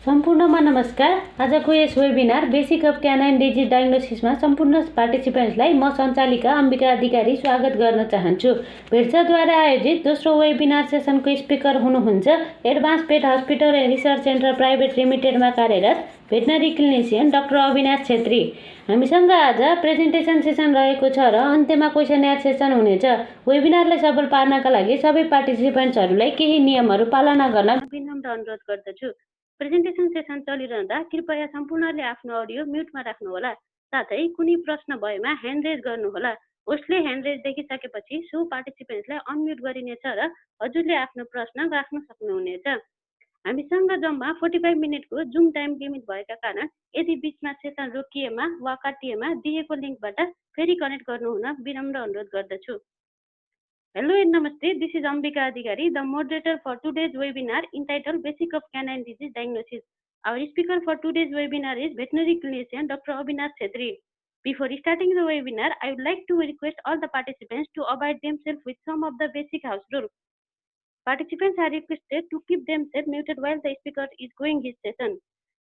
सम्पूर्णमा नमस्कार। आजको यस वेबिनार बेसिक अफ क्यानाइन डिजिज डायग्नोसिसमा सम्पूर्ण पार्टिसिपेन्ट्सलाई म सञ्चालिका अम्बिका अधिकारी स्वागत गर्न चाहन्छु। भेट्सद्वारा आयोजित दोस्रो वेबिनार सेसनको स्पिकर हुनुहुन्छ advance pet hospital and research centre private लिमिटेडमा कार्यरत veterinary clinician doctor Avinash Chhetri. हामीसँग आज प्रेजेन्टेसन सेसन रहेको छ र अन्त्यमा क्वेसन एन्ड सेसन हुनेछ। वेबिनारलाई सफल पार्नका लागि सबै पार्टिसिपेन्ट्सहरूलाई केही नियमहरू पालना गर्न विनम्र अनुरोध गर्दछु। प्रेजेन्टेसन सेसन चलिरहँदा कृपया सम्पूर्णले आफ्नो अडियो म्युटमा राख्नुहोला। साथै कुनै प्रश्न भएमा ह्यान्ड रेज गर्नुहोला। होस्टले ह्यान्ड रेज देखिसकेपछि सो पार्टिसिपेन्ट्सलाई अनम्युट गरिनेछ र हजुरले आफ्नो प्रश्न राख्न सक्नुहुनेछ। हामीसँग जम्मा 45 मिनटको जुम टाइम लिमिट भएका कारण यदि बिचमा सेसन रोकिएमा वा काटिएमा दिएको लिङ्कबाट फेरि कनेक्ट गर्नुहुन विनम्र अनुरोध गर्दछु। Hello and namaste. This is Ambika Adhikari, the moderator for today's webinar entitled Basic of Canine Disease Diagnosis. Our speaker for today's webinar is veterinary clinician Dr. Avinash Chhetri. Before starting the webinar, I would like to request all the participants to abide themselves with some of the basic house rules. Participants are requested to keep themselves muted while the speaker is going his session.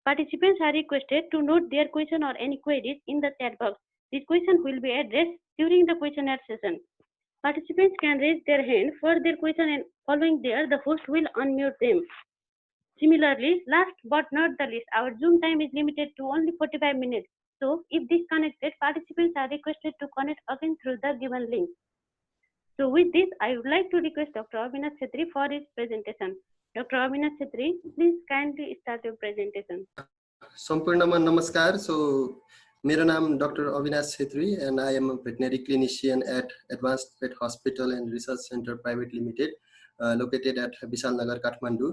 Participants are requested to note their question or any queries in the chat box. These questions will be addressed during the question and session. Participants can raise their hand for their question and following there, the host will unmute them. Similarly, last but not the least, our Zoom time is limited to only 45 minutes. So, if disconnected, participants are requested to connect again through the given link. So, with this, I would like to request Dr. Avinash Chhetri for his presentation. Dr. Avinash Chhetri, please kindly start your presentation. Sampurnama Namaskar. So, मेरो नाम Dr. Avinash Chhetri and I am a veterinary clinician at Advanced Pet Hospital and Research Center Private Limited, located at Vishal Nagar, Kathmandu.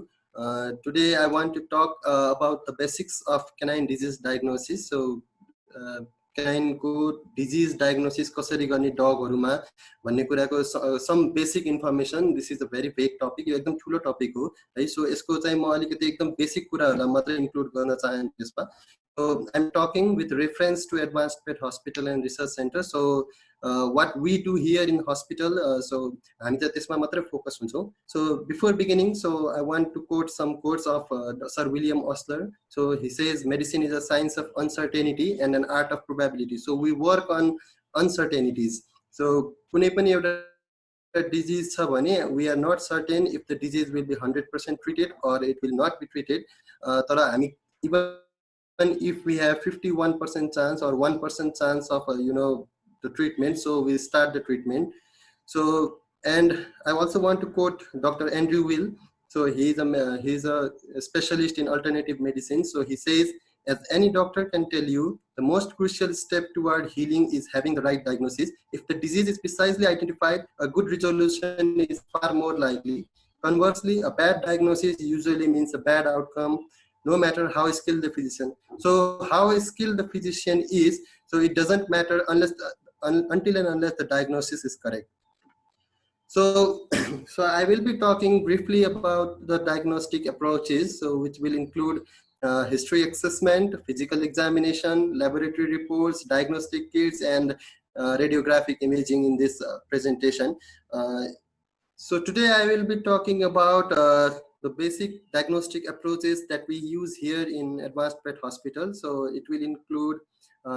Today I want to talk about the basics of canine disease diagnosis. So, canine को disease diagnosis कसरी गर्ने डगहरुमा भन्ने कुराको some basic information. This is a very vague topic. यो एकदम ठूलो topic हो है. सो यसको चाहिँ म अलिकति एकदम बेसिक कुराहरुलाई मात्र इन्क्लुड गर्न चाहन्छु यसमा. So I'm talking with reference to Advanced Pet Hospital and Research Center. So what we do here in hospital, so हामी त त्यसमा मात्र फोकस हुन्छौं. So before beginning, so I want to quote some quotes of Sir William Osler. So he says, medicine is a science of uncertainty and an art of probability. So we work on uncertainties. So कुनै पनि एउटा disease छ भने we are not certain if the disease will be 100% treated or it will not be treated. तर हामी even if we have 51% chance or 1% chance of the treatment, so we start the treatment. So, and I also want to quote Dr. Andrew Will. So he's a specialist in alternative medicine. So he says, as any doctor can tell you, the most crucial step toward healing is having the right diagnosis. If the disease is precisely identified, a good resolution is far more likely. Conversely, a bad diagnosis usually means a bad outcome, no matter how skilled the physician. So how skilled the physician is, so it doesn't matter unless until and unless the diagnosis is correct. So, so I will be talking briefly about the diagnostic approaches, so which will include history assessment, physical examination, laboratory reports, diagnostic kits, and radiographic imaging in this presentation. So today I will be talking about the basic diagnostic approaches that we use here in Advanced Pet Hospital. So it will include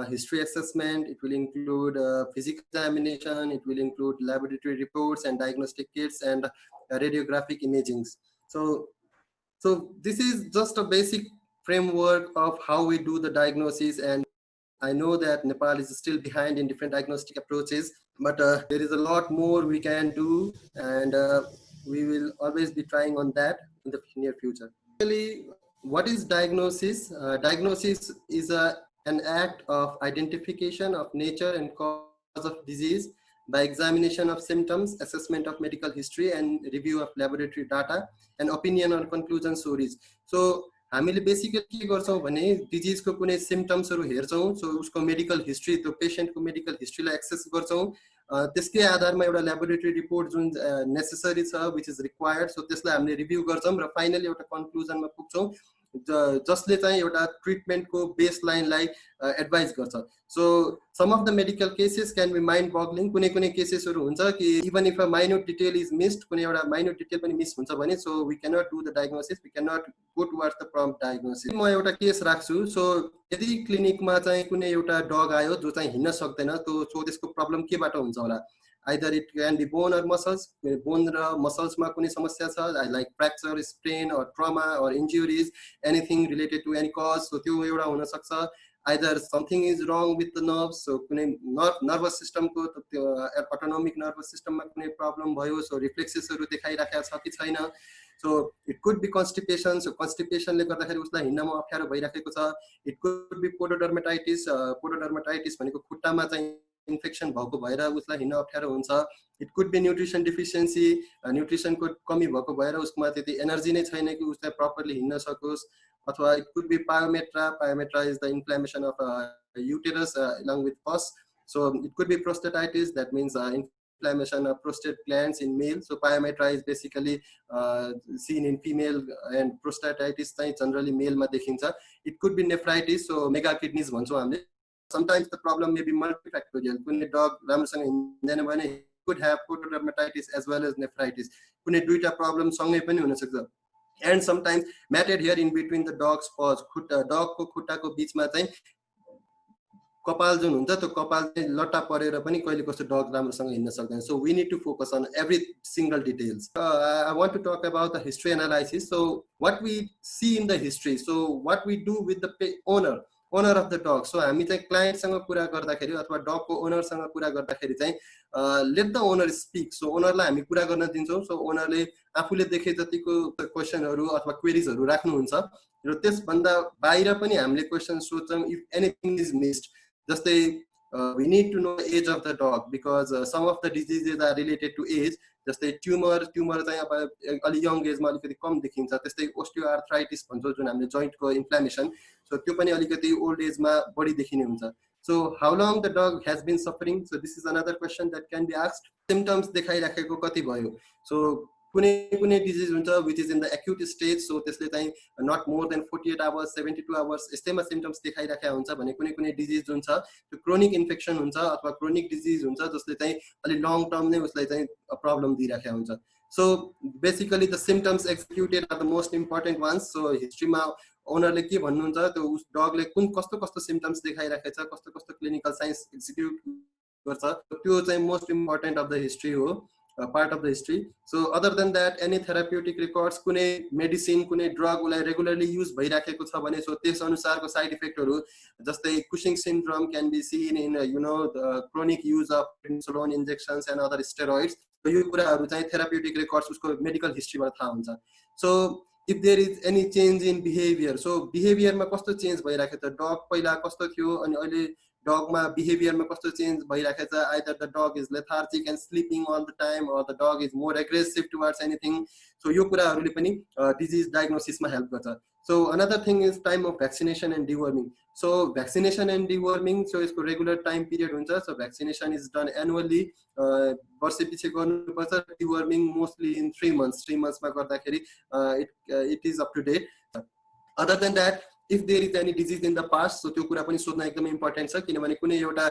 history assessment, it will include physical examination, it will include laboratory reports and diagnostic kits and radiographic imagings. So this is just a basic framework of how we do the diagnosis, and I know that Nepal is still behind in different diagnostic approaches, but there is a lot more we can do, and we will always be trying on that in the near future. Actually, what is diagnosis? Diagnosis is an act of identification of nature and cause of disease by examination of symptoms, assessment of medical history, and review of laboratory data, and opinion or conclusion stories. So हामीले basically के गर्छौं भने disease को कुनै सिम्पटम्सहरु हेर्छौं. So उसको medical history, त्यो पेशेन्टको medical हिस्ट्रीलाई access गर्छौं. त्यसकै आधारमा एउटा ल्याबोरेटरी रिपोर्ट जुन नेसेसरी छ, व्हिच इज रिक्वायर्ड, सो त्यसलाई हामीले रिभ्यू गर्छौं र फाइनली एउटा कन्क्लुजनमा पुग्छौं. जसले चाहिँ एउटा ट्रिटमेन्टको बेसलाइनलाई एडभाइस गर्छ। So some of the medical cases can be mind boggling. कुनै कुनै केसेसहरू हुन्छ कि even if a minute detail is missed, कुनै एउटा माइन्युट डिटेल पनि मिस हुन्छ भने so we can not do the diagnosis, we can not go towards the prompt diagnosis. म एउटा केस राख्छु। सो यदि क्लिनिकमा चाहिँ कुनै एउटा डग आयो जो चाहिँ हिँड्न सक्दैन, सो त्यसको प्रब्लम केबाट हुन्छ होला? Either it can be bone or muscles, bone र मसल्समा कुनै समस्या छ, like fracture, sprain or trauma or injuries, anything related to any cause, so त्यो एउटा हुनसक्छ। Either something is wrong with the nerves, so कुनै नर्भस सिस्टमको त्यो अटोनोमिक नर्भस सिस्टममा कुनै प्रब्लम भयो, सो रिफ्लेक्सेसहरू देखाइराखेको छ कि छैन। So it could be constipation, so कन्स्टिपेसनले गर्दाखेरि उसलाई हिँड्नमा अप्ठ्यारो भइराखेको छ। It could be pododermatitis, pododermatitis भनेको खुट्टामा चाहिँ इन्फेक्सन भएको भएर उसलाई हिँड्न अप्ठ्यारो हुन्छ। It could be nutrition deficiency, न्युट्रिसनको कमी भएको भएर उसमा त्यति एनर्जी नै छैन कि उसलाई प्रपरली हिँड्न सकोस्। अथवा it could be pyometra, pyometra is the inflammation of uterus along with pus. So it could be prostatitis, that means inflammation of prostate glands in male. So pyometra is basically seen in female, and prostatitis चाहिँ generally male मा देखिन्छ। It could be nephritis, so mega kidneys भन्छौँ हामीले। Sometimes the problem may be multifactorial. कुनै dog राम्रोसँग हिँड्दैन भने could have pododermatitis as well as nephritis. कुनै दुईटा प्रब्लम सँगै पनि हुन सक्छ। And sometimes matted hair in between the dog's paws, dog को खुट्टाको बीचमा चाहिँ कपाल जुन हुन्छ त्यो कपाल चाहिँ लट्टा परेर पनि कहिले कस्तो डग राम्रोसँग हिँड्न सक्दैन। So we need to focus on every single details. I want to talk about the history analysis. So what we see in the history, so what we do with the owner of the dog. So हामी चाहिँ क्लाइन्टसँग कुरा गर्दाखेरि अथवा डगको ओनरसँग कुरा गर्दाखेरि चाहिँ let the owner speak. So ओनरलाई हामी कुरा गर्न दिन्छौँ। सो ओनरले आफूले देखे जतिको क्वेसनहरू अथवा क्वेरिजहरू राख्नुहुन्छ र त्यसभन्दा बाहिर पनि हामीले क्वेसन सोध्छौँ इफ एनिथिङ इज मिस्ड। जस्तै we need to know age of the dog because some of the diseases are related to age. जस्तै ट्युमर चाहिँ अब अलि यङ एजमा अलिकति कम देखिन्छ। त्यस्तै ओस्टियोआर्थराइटिस भन्छौँ जुन हामीले जोइन्टको इन्फ्लामेसन, सो त्यो पनि अलिकति ओल्ड एजमा बढी देखिने हुन्छ। So how long the dog has been suffering, so this is another question that can be asked. Symptoms देखाइराखेको कति भयो, सो कुनै कुनै डिजिज हुन्छ which is in the acute stage, so त्यसले चाहिँ not more than 48 hours 72 hours यस्तैमा सिम्टम्स देखाइराखेको हुन्छ भने कुनै कुनै डिजिज जुन छ त्यो क्रोनिक इन्फेक्सन हुन्छ अथवा क्रोनिक डिजिज हुन्छ जसले चाहिँ अलि लङ टर्म नै उसलाई चाहिँ प्रब्लम दिइराखेको हुन्छ। So basically the symptoms executed are the most important ones. So हिस्ट्रीमा ओनरले के भन्नुहुन्छ त्यो उस डगले कुन कस्तो कस्तो सिम्टम्स देखाइराखेको छ, कस्तो कस्तो क्लिनिकल साइन्स एक्जिक्युट गर्छ, त्यो चाहिँ most important of the history हो, part of the history. So other than that, any therapeutic records, कुनै मेडिसिन कुनै ड्रग उसलाई रेगुलरली युज भइराखेको छ भने सो त्यस अनुसारको साइड इफेक्टहरू जस्तै Cushing syndrome can be seen in the chronic use of insulin injections and other steroids. यो कुराहरू चाहिँ थेराप्युटिक रेकर्ड्स उसको मेडिकल हिस्ट्रीबाट थाहा हुन्छ। So if there is any change in behaviour, so बिहेभियरमा कस्तो चेन्ज भइराखेको छ, डग पहिला कस्तो थियो अनि अहिले डगमा बिहेभियरमा कस्तो चेन्ज भइराखेको छ, either the dog is lethargic and sleeping all the time or the dog is more aggressive towards anything. So यो कुराहरूले पनि डिजिज डायग्नोसिसमा हेल्प गर्छ। So another thing is time of vaccination and deworming. So vaccination and deworming, so यसको regular time period हुन्छ। So vaccination is done annually, वर्षै पछि गर्नुपर्छ। डिवर्मिङ मोस्टली इन 3 मन्थ्समा गर्दाखेरि it is up to date. Other then that if there is any disease in the past, so त्यो कुरा पनि सोध्न एकदमै इम्पोर्टेन्ट छ किनभने कुनै एउटा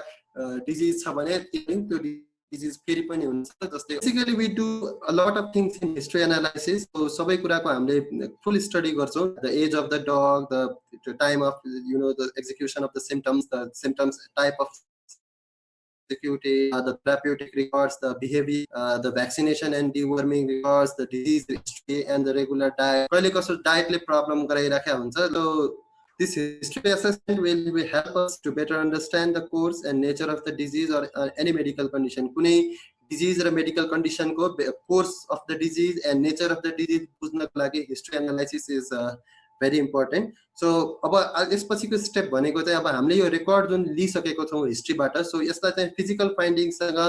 डिजिज छ भने त्यो डिजिज फेरि पनि हुन्छ। जस्तै basically we do a lot of things in history analysis. So सबै कुराको हामीले फुल स्टडी गर्छौँ। The age of the dog, the time of the execution of the symptoms type of executed, the therapeutic records, the behavior, the vaccination and deworming records, the disease history and the regular diet. कहिले कसो डाइटले problem गराइराखेको हुन्छ। So this history assessment will help us to better understand the course and nature of the disease or any medical condition. कुनै disease र medical कन्डिसनको course of the disease and nature of the disease बुझ्नको लागि history analysis is very important. So अब यसपछिको step भनेको चाहिँ अब हामीले यो रेकर्ड जुन लिइसकेको छौँ हिस्ट्रीबाट, सो यसलाई चाहिँ फिजिकल फाइन्डिङसँग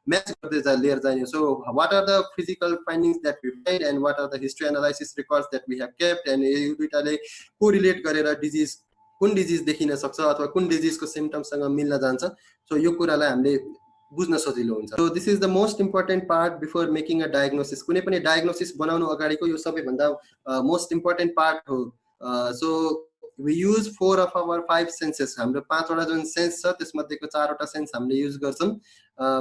म्याच गर्दै लिएर जाने। So what are the physical findings that we find and what are the history analysis records that we have kept, and यो दुइटाले कोरिलेट गरेर डिजिज कुन डिजिज देखिन सक्छ अथवा कुन डिजिजको सिम्टम्ससँग मिल्न जान्छ। सो यो कुरालाई हामीले बुझ्न सजिलो हुन्छ। So this is the most important part before making a diagnosis. कुनै पनि डायग्नोसिस बनाउनु अगाडिको यो सबैभन्दा मोस्ट इम्पोर्टेन्ट पार्ट हो। So we use 4 of our 5 senses. हाम्रो 5 वटा जुन सेन्स छ त्यसमध्येको 4 वटा सेन्स हामीले युज गर्छौं.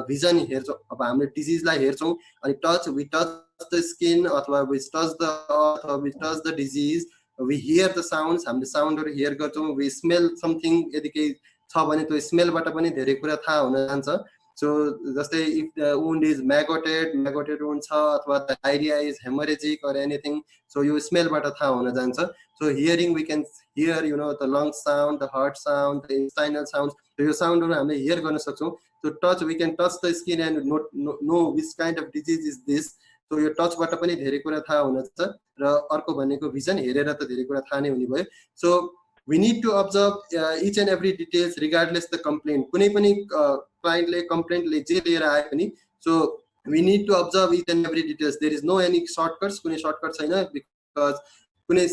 भिजन हेर्छौं, अब हामीले डिजिजलाई हेर्छौं, अनि touch, we touch the skin अथवा we touch the अथवा we touch the disease, we hear the sounds, हामीले साउन्डहरु हियर गर्छौं, we smell something, यदि केही छ भने त्यो स्मेलबाट पनि धेरै कुरा थाहा हुन जान्छ. So जस्तै if the wound is maggoted wound छ अथवा the diarrhea is hemorrhagic or anything, so यो स्मेलबाट थाहा हुन जान्छ. So hearing, we can hear, you know, the lung sound, the heart sound, the intestinal sounds. So यो साउन्डहरु हामीले here गर्न सक्छौं. So touch, we can touch the skin and know which kind of disease is this. So यो टचबाट पनि धेरै कुरा थाहा हुन जान्छ. र अर्को भनेको भिजन, हेरेर त धेरै कुरा थाहा नै हुने भयो. So we need to observe each and every details regardless the complaint. कुनै पनि क्लाइन्टले कम्प्लेन्टले जे लिएर आए पनि, so we need to observe each and every details. There is no any shortcuts, कुनै shortcut छैन, because कुनै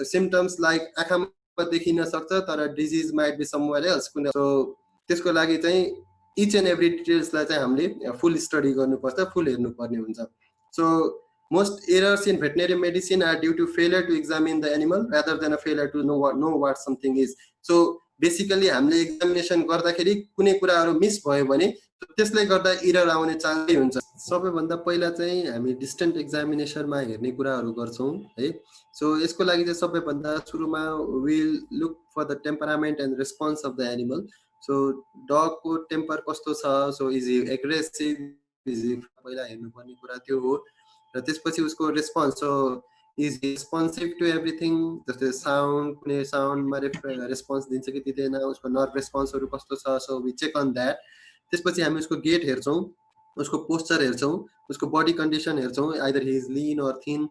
symptoms like आँखामा देखिन सक्छ तर disease might be somewhere else. So त्यसको लागि चाहिँ each and every details लाई चाहिँ हामीले full study गर्नुपर्छ, full हेर्नुपर्ने हुन्छ. So most errors in veterinary medicine are due to failure to examine the animal rather than a failure to know what something is. So basically हामीले examination गर्दाखेरि कुनै कुराहरु मिस भयो भने त्यसले गर्दा एरर आउने चान्स हुन्छ. सबैभन्दा पहिला चाहिँ हामी डिस्टेन्ट एक्जामिनेसनमा हेर्ने कुराहरु गर्छौं है. सो यसको लागि चाहिँ सबैभन्दा सुरुमा we'll look for the temperament and response of the animal. So dog को टेम्पर कस्तो छ, so is he aggressive, is he, पहिला हेर्नुपर्ने कुरा त्यो हो. र त्यसपछि उसको response, so is he responsive to everything, जस्तै साउन्ड, कुनै साउन्डमा रेस्पोन्स दिन्छ कि दिँदैन, उसको नर्भ रेस्पोन्सहरु कस्तो छ. So we check on that. त्यसपछि हामी उसको गेट हेर्छौं, उसको पोस्चर हेर्छौं, उसको बडी कन्डिसन हेर्छौं, either he is lean or thin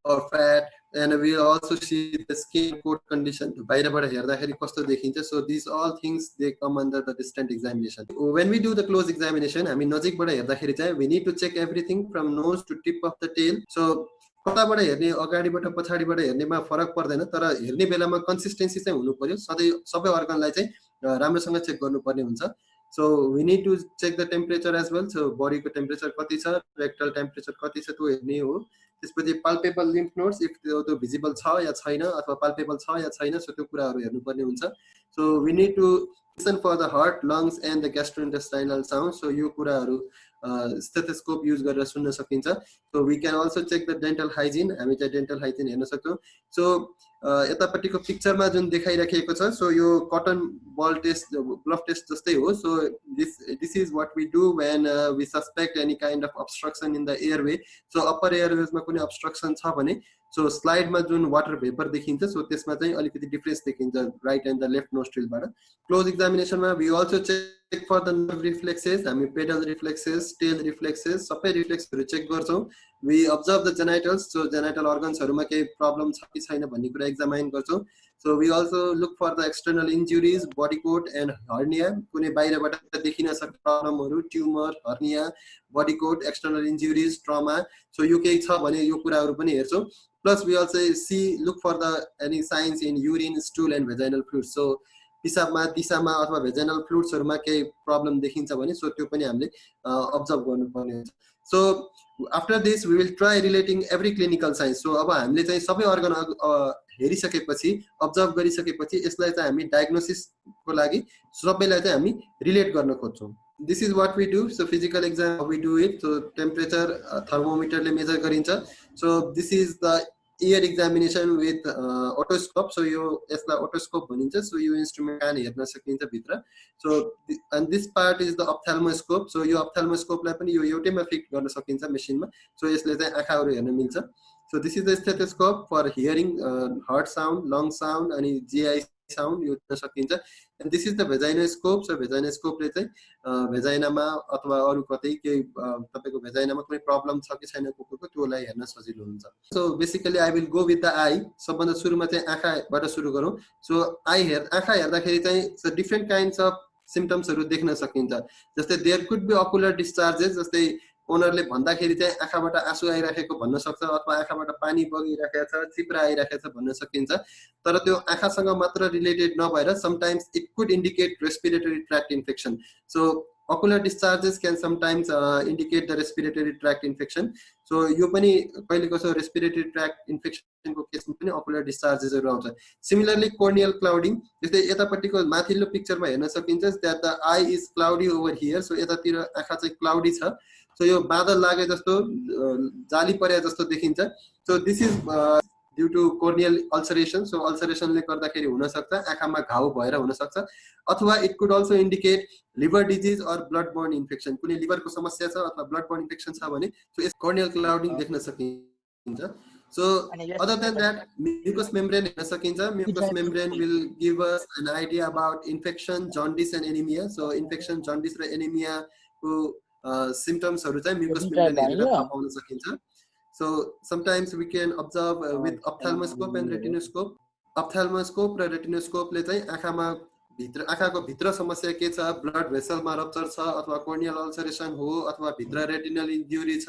or fat, and we also see the skin coat condition, बाहिरबाट हेर्दाखेरि कस्तो देखिन्छ. So these all things they come under the distant examination. When we do the close examination, हामी नजिकबाट हेर्दाखेरि चाहिँ we need to check everything from nose to tip of the tail. So कताबाट हेर्ने, अगाडिबाट पछाडीबाट हेर्नेमा फरक पर्दैन, तर हेर्ने बेलामा कन्सिस्टेन्सी चाहिँ हुनु पर्यो. सबै अर्गनलाई चाहिँ राम्रोसँग चेक गर्नुपर्ने हुन्छ. So we need to check the temperature as well. So body को टेम्परेचर कति छ, रेक्टल टेम्परेचर कति छ त्यो हेर्ने हो. त्यसपछि palpable lymph nodes, if त्यो भिजिबल छ या छैन अथवा palpable छ या छैन, सो त्यो कुराहरु हेर्नुपर्ने हुन्छ. So we need to listen for the heart, lungs and the gastrointestinal sound. So यो कुराहरु स्टेथोस्कोप युज गरेर सुन्न सकिन्छ. So we can also check the dental hygiene, हामी चाहिँ dental hygiene हेर्न सक्छौं. So यतापट्टिको पिक्चरमा जुन देखाइराखेको छ, सो यो कटन बल टेस्ट, ब्लफ टेस्ट जस्तै हो. So this is what we do when we suspect any kind of obstruction in the airway. So upper airways मा कुनै obstruction छ भने, so स्लाइडमा जुन वाटर भेपर देखिन्छ, सो त्यसमा चाहिँ अलिकति डिफरेन्स देखिन्छ राइट एन्ड द लेफ्ट नोस्ट्रिलबाट. क्लोज एक्जामिनेसनमा we also check for the nerve reflexes, हामी pedal reflexes, tail reflexes, सबै रिफ्लेक्सहरु चेक गर्छौं. We observe the genitals, so genital organs हरुमा केही प्रब्लम छ कि छैन भन्ने कुरा एक्जामाइन गर्छौं. So we also look for the external injuries, body coat and hernia, कुनै बाहिरबाट देखिन सक्ने प्रब्लमहरु, tumour, hernia, body coat, external injuries, trauma. So यो केही छ भने यो कुराहरु पनि हेर्छौं. Plus we also look for the any signs in urine, stool and vaginal fluids. So पिसाबमा, दिशामा अथवा vaginal fluids हरुमा केही प्रब्लम देखिन्छ भने सो त्यो पनि हामीले अब्जर्भ गर्नुपर्ने हुन्छ. So after this we will try relating every clinical sign. So अब हामीले चाहिँ सबै अर्गन हेरिसकेपछि, अब्जर्भ गरिसकेपछि यसलाई चाहिँ हामी डायग्नोसिस को लागि सबैलाई चाहिँ हामी रिलेट गर्न खोज्छौं. This is what we do. So physical exam, how we do it. So temperature thermometer ले मेजर गरिन्छ. So this is the ear examination with otoscope. So यो यसलाई otoscope भनिन्छ. So यो इन्स्ट्रुमेन्ट कान हेर्न सकिन्छ भित्र. So and this part is the ophthalmoscope. So यो ophthalmoscope लाई पनि यो एउटैमा फिट गर्न सकिन्छ मेसिनमा. So यसले चाहिँ आँखाहरु हेर्न मिल्छ. So this is the stethoscope for hearing heart sound, lung sound अनि GI sound यो हेर्न सकिन्छ. And this is the vaginoscope. So vaginoscope ले चाहिँ भेजाइनामा अथवा अरु कतै के तपाईको भेजाइनामा कुनै प्रब्लम छ कि छैन कुकुरको त्योलाई हेर्न सजिलो हुन्छ. So basically I will go with the eye. सबभन्दा सुरुमा चाहिँ आँखाबाट सुरु गरौँ. So आँखा हेर्दाखेरि चाहिँ different kinds of symptoms हरु देख्न सकिन्छ. जस्तै there could be ocular discharges, जस्तै ओनरले भन्दाखेरि चाहिँ आँखाबाट आँसु आइराखेको भन्न सक्छ अथवा आँखाबाट पानी बगिराखेको छ, चिप्रा आइराखेको छ भन्न सकिन्छ. तर त्यो आँखासँग मात्र रिलेटेड नभएर sometimes it could indicate respiratory tract infection. So ocular discharges can sometimes indicate the respiratory tract infection. So यो पनि कहिले कसो respiratory tract infection को केसमा पनि ocular discharges हरु आउँछ. Similarly corneal clouding, जस्तै यतापट्टिको माथिल्लो पिक्चरमा हेर्न सकिन्छ that the eye is cloudy over here. So यतातिर आँखा चाहिँ cloudy छ. So यो बादल लागे जस्तो जाली परे जस्तो देखिन्छ. So this is due to corneal ulceration. So ulceration ले गर्दाखेरि हुन सक्छ, आँखामा घाउ भएर हुन सक्छ, अथवा it could also indicate liver disease or blood borne infection. कुनै liver को समस्या छ अथवा blood borne infection छ भने so यस corneal clouding देख्न सकिन्छ. So other than that, mucous membrane हेर्न सकिन्छ. Mucous membrane will give us an idea about infection, jaundice and anemia. So infection, jaundice र anemia को symptoms हरु चाहिँ mucous membrane हेरेर थाहा पाउन सकिन्छ. So sometimes we can observe with ophthalmoscope and retinoscope. Ophthalmoscope र retinoscope ले चाहिँ आँखामा भित्र आँखाको भित्र समस्या के छ, ब्लड भेसल मा रप्चर छ अथवा कोर्नियल अल्सरेसन हो अथवा भित्र रेटिनल इन्जुरी छ,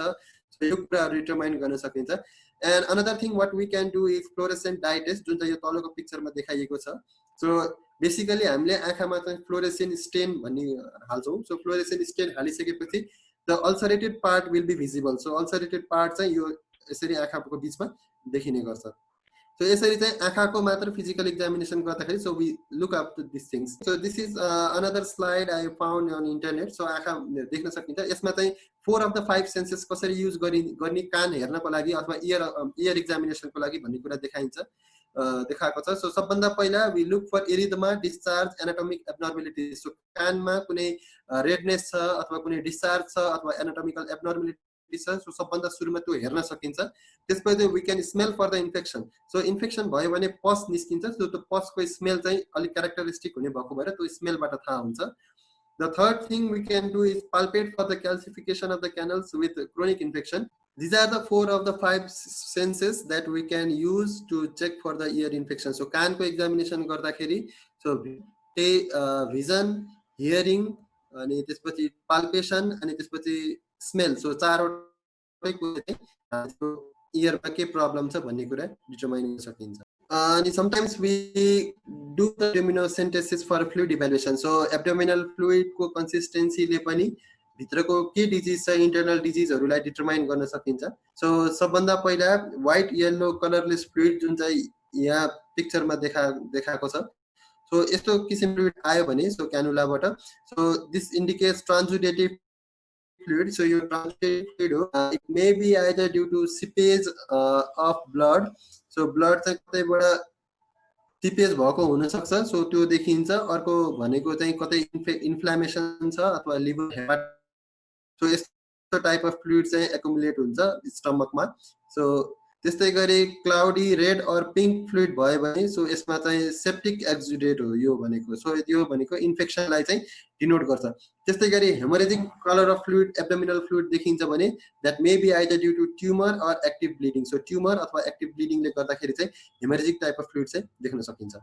यो कुराहरु डिटरमाइन गर्न सकिन्छ. And another thing what we can do is fluorescent dye test, जुन चाहिँ यो तलको पिक्चरमा देखाइएको छ. So basically हामीले आँखामा चाहिँ फ्लोरेसेन्ट स्टेन भन्ने हाल्छौं. So फ्लोरेसेन्ट स्टेन हालिसकेपछि the ulcerated part will be visible. So ulcerated part चाहिँ यो यसरी आँखाको बीचमा देखिने गर्छ. So यसरी चाहिँ आँखाको मात्र physical examination गर्दाखेरि so we look up to these things. So this is another slide I found on internet. So आँखा देख्न सकिन्छ. यसमा चाहिँ 4 of the 5 senses कसरी युज गर्ने कान हेर्नको लागि अथवा ear examination को लागि भन्ने कुरा देखाएको छ. So सबभन्दा पहिला we look for erythema, discharge, anatomic abnormalities. So कानमा कुनै redness छ अथवा कुनै discharge छ अथवा anatomical abnormality छ, so सबभन्दा सुरुमा त्यो हेर्न सकिन्छ. त्यसपछि we can smell for the infection. So infection भयो भने pus निस्किन्छ. So त्यो pus को smell चाहिँ अलि characteristic हुने भएको भएर त्यो smell बाट थाहा हुन्छ. The third thing we can do is palpate for the calcification of the canals with chronic infection. These are the 4 of the 5 senses that we can use to check for the ear infection. So कान को examination गर्दाखेरि so vision, hearing, अनि त्यसपछि palpation, अनि त्यसपछि smell. So चारवटै कुरा ear मा के problem छ भन्ने कुरा determine गर्न सकिन्छ. And sometimes we do the abdominocentesis for fluid evaluation. So abdominal fluid को consistency ले पनि भित्रको के डिजिज छ, इन्टरनल डिजिजहरुलाई डिटरमाइन गर्न सकिन्छ. सो सबभन्दा पहिला व्हाइट येलो कलरलेस फ्लुइड जुन चाहिँ यहाँ पिक्चरमा देखाएको छ. सो यस्तो किसिमको फ्लुइड आयो भने सो क्यानुलाबाट so this indicates transudative fluid. So यो ट्रान्सुडेटिभ फ्लुइड हो. It may be either due to seepage of blood. So blood चाहिँ कतैबाट सिपेज भएको हुन सक्छ. सो त्यो देखिन्छ. अर्को भनेको चाहिँ कतै इन्फ्लामेसन छ अथवा लिभर हेपाटाइटिस. So यस्तो टाइप अफ फ्लुइड चाहिँ एक्युमुलेट हुन्छ स्टमकमा. सो त्यस्तै गरी क्लाउडी रेड और पिंक फ्लुइड भयो भने सो यसमा चाहिँ सेप्टिक एक्जुडेट हो यो भनेको. सो यो भनेको इन्फेक्सनलाई चाहिँ डिनोट गर्छ. त्यस्तै गरी haemorrhagic colour of fluid abdominal fluid देखिन्छ भने that may be either due to tumour or active bleeding. So tumour अथवा एक्टिभ ब्लिडिङले गर्दाखेरि चाहिँ हेमोरेजिक टाइप अफ फ्लुइड चाहिँ देख्न सकिन्छ.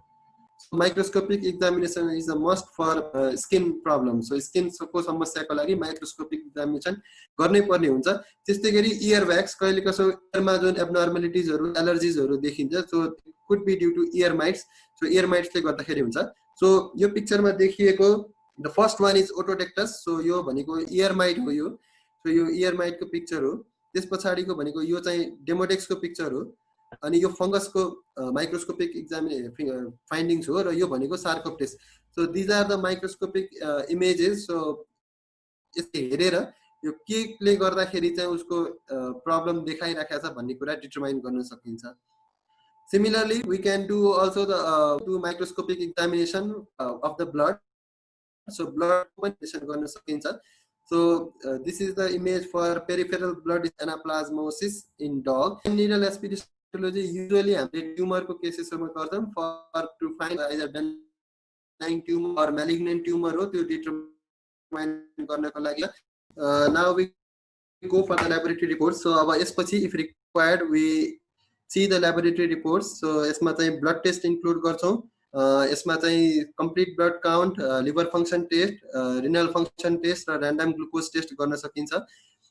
Microscopic examination is a must for skin problem. So skin को समस्याको लागि microscopic examination गर्नै पर्ने हुन्छ. त्यस्तै गरी ear wax कहिले कसो earमा जुन abnormalities-हरु allergies-हरु देखिन्छ. So it could be due to ear mites. So ear mites ले गर्दाखेरि हुन्छ. So यो पिक्चरमा देखिएको the first one is otodactylus. So यो भनेको ear mite हो यो. So यो ear mite को पिक्चर हो. त्यसपछाडीको भनेको यो चाहिँ demodex को पिक्चर हो. अनि यो फंगस को माइक्रोस्कोपिक एक्जामिनेसन फाइन्डिंग्स हो र यो भनेको sarcoptes. So these are the microscopic images. So यसले हेरेर यो केले गर्दाखेरि चाहिँ उसको प्रब्लम देखाइराखेको छ भन्ने कुरा डिटरमाइन गर्न सकिन्छ. Similarly we can do also the microscopic examination of the blood. So blood पनि गर्न सकिन्छ. So this is the image for peripheral blood anaplasmosis in dog. Needle aspiration usually हामीले ट्युमर को केसेसमा गर्छौं for to find either benign tumour or malignant tumour हो त्यो determine गर्नको लागि. Now we go for the laboratory reports. So अब यसपछि if required we see the laboratory reports. So यसमा चाहिँ ब्लड टेस्ट इन्क्लुड गर्छौं. यसमा चाहिँ complete blood count, liver function test, renal function test र र्यान्डम ग्लुकोज टेस्ट गर्न सकिन्छ.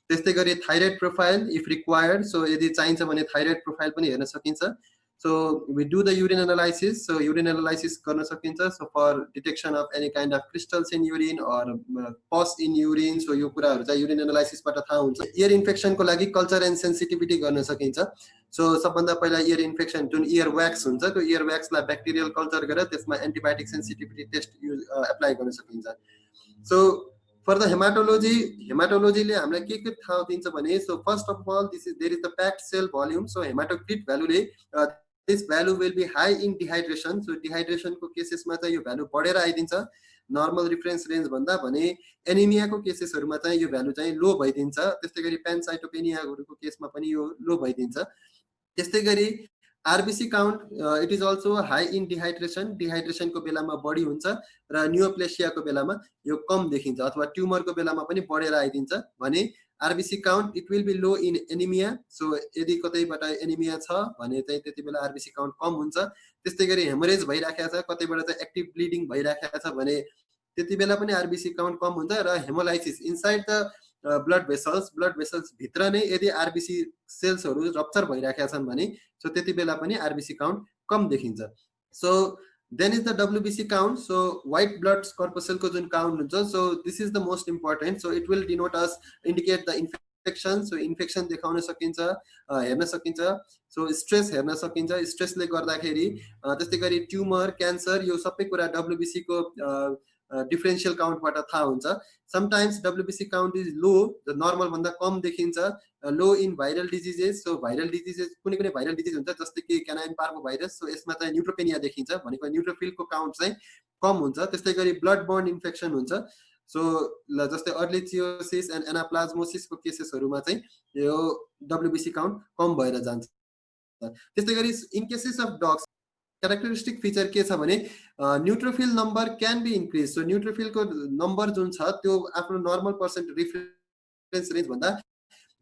त्यस्तै गरी thyroid profile if required. So यदि चाहिन्छ भने थाइरोइड प्रोफाइल पनि हेर्न सकिन्छ. So we do the urine analysis. So urine analysis गर्न सकिन्छ. So for detection of any kind of crystals in urine or pus in urine. So यो कुराहरु चाहिँ urine analysis बाट थाहा हुन्छ. Ear infection को लागि culture and sensitivity गर्न सकिन्छ. So सबभन्दा पहिला ear infection जुन ear wax हुन्छ त्यो ear wax लाई bacterial culture गरेर त्यसमा antibiotic sensitivity test apply गर्न सकिन्छ. So for the hematology ले हामीलाई के थाहा दिन्छ भने, so first of all there is the packed cell volume. So hematocrit value ले this value will be high in dehydration. So dehydration को केसेस मा चाहिँ यो भ्यालु बढेर आइदिन्छ नर्मल रिफरेन्स रेन्ज भन्दा, भने एनिमिया को केसेसहरुमा चाहिँ यो भ्यालु चाहिँ लो भइदिन्छ. त्यस्तै गरी प्यानसाइटोपेनिया को केसमा पनि यो लो भइदिन्छ. त्यस्तै गरी RBC count it is also high in dehydration. Dehydration को बेलामा बढी हुन्छ र न्यूरोप्लेसिया को बेलामा यो कम देखिन्छ अथवा ट्युमर को बेलामा पनि बढेर आइदिन्छ. भने RBC count it will be low in anemia. So यदि कतैबाट एनिमिया छ भने चाहिँ त्यति बेला RBC count कम हुन्छ. त्यस्तै गरी हेमोरेज भइराखेको छ, कतैबाट चाहिँ एक्टिभ ब्लिडिङ भइराखेको छ भने त्यति बेला पनि RBC count कम हुन्छ. र haemolysis inside the blood vessels भित्र नै यदि RBC सेल्सहरु रप्चर भइराखेका छन् भने सो त्यति बेला पनि RBC count कम देखिन्छ. So then is the WBC count. So white blood corpuscle को जुन count हुन्छ, so this is the most important. So it will denote us, indicate the infection. So infection देखाउन सकिन्छ, हेर्न सकिन्छ. So stress हेर्न सकिन्छ, stress ले गर्दाखेरि त्यस्तै गरी ट्युमर, क्यान्सर यो सबै कुरा WBC को differential count बाट थाहा हुन्छ. Sometimes WBC count is low, the normal भन्दा कम देखिन्छ. Low in viral diseases. So viral diseases कुनै viral disease हुन्छ जस्तै कि canine parvovirus. So यसमा चाहिँ न्युट्रोपेनिया देखिन्छ, भनेको न्युट्रोफिल को count चाहिँ कम हुन्छ. त्यस्तै गरी blood borne infection हुन्छ. So जस्तै अर्लिचियोसिस एन्ड एनाप्लाज्मोसिस को केसेसहरुमा चाहिँ यो WBC count कम भएर जान्छ. त्यस्तै गरी in cases of dogs characteristic feature के छ भने neutrophil number can be increased. So neutrophil को number जुन छ त्यो आफ्नो normal percent reference range भन्दा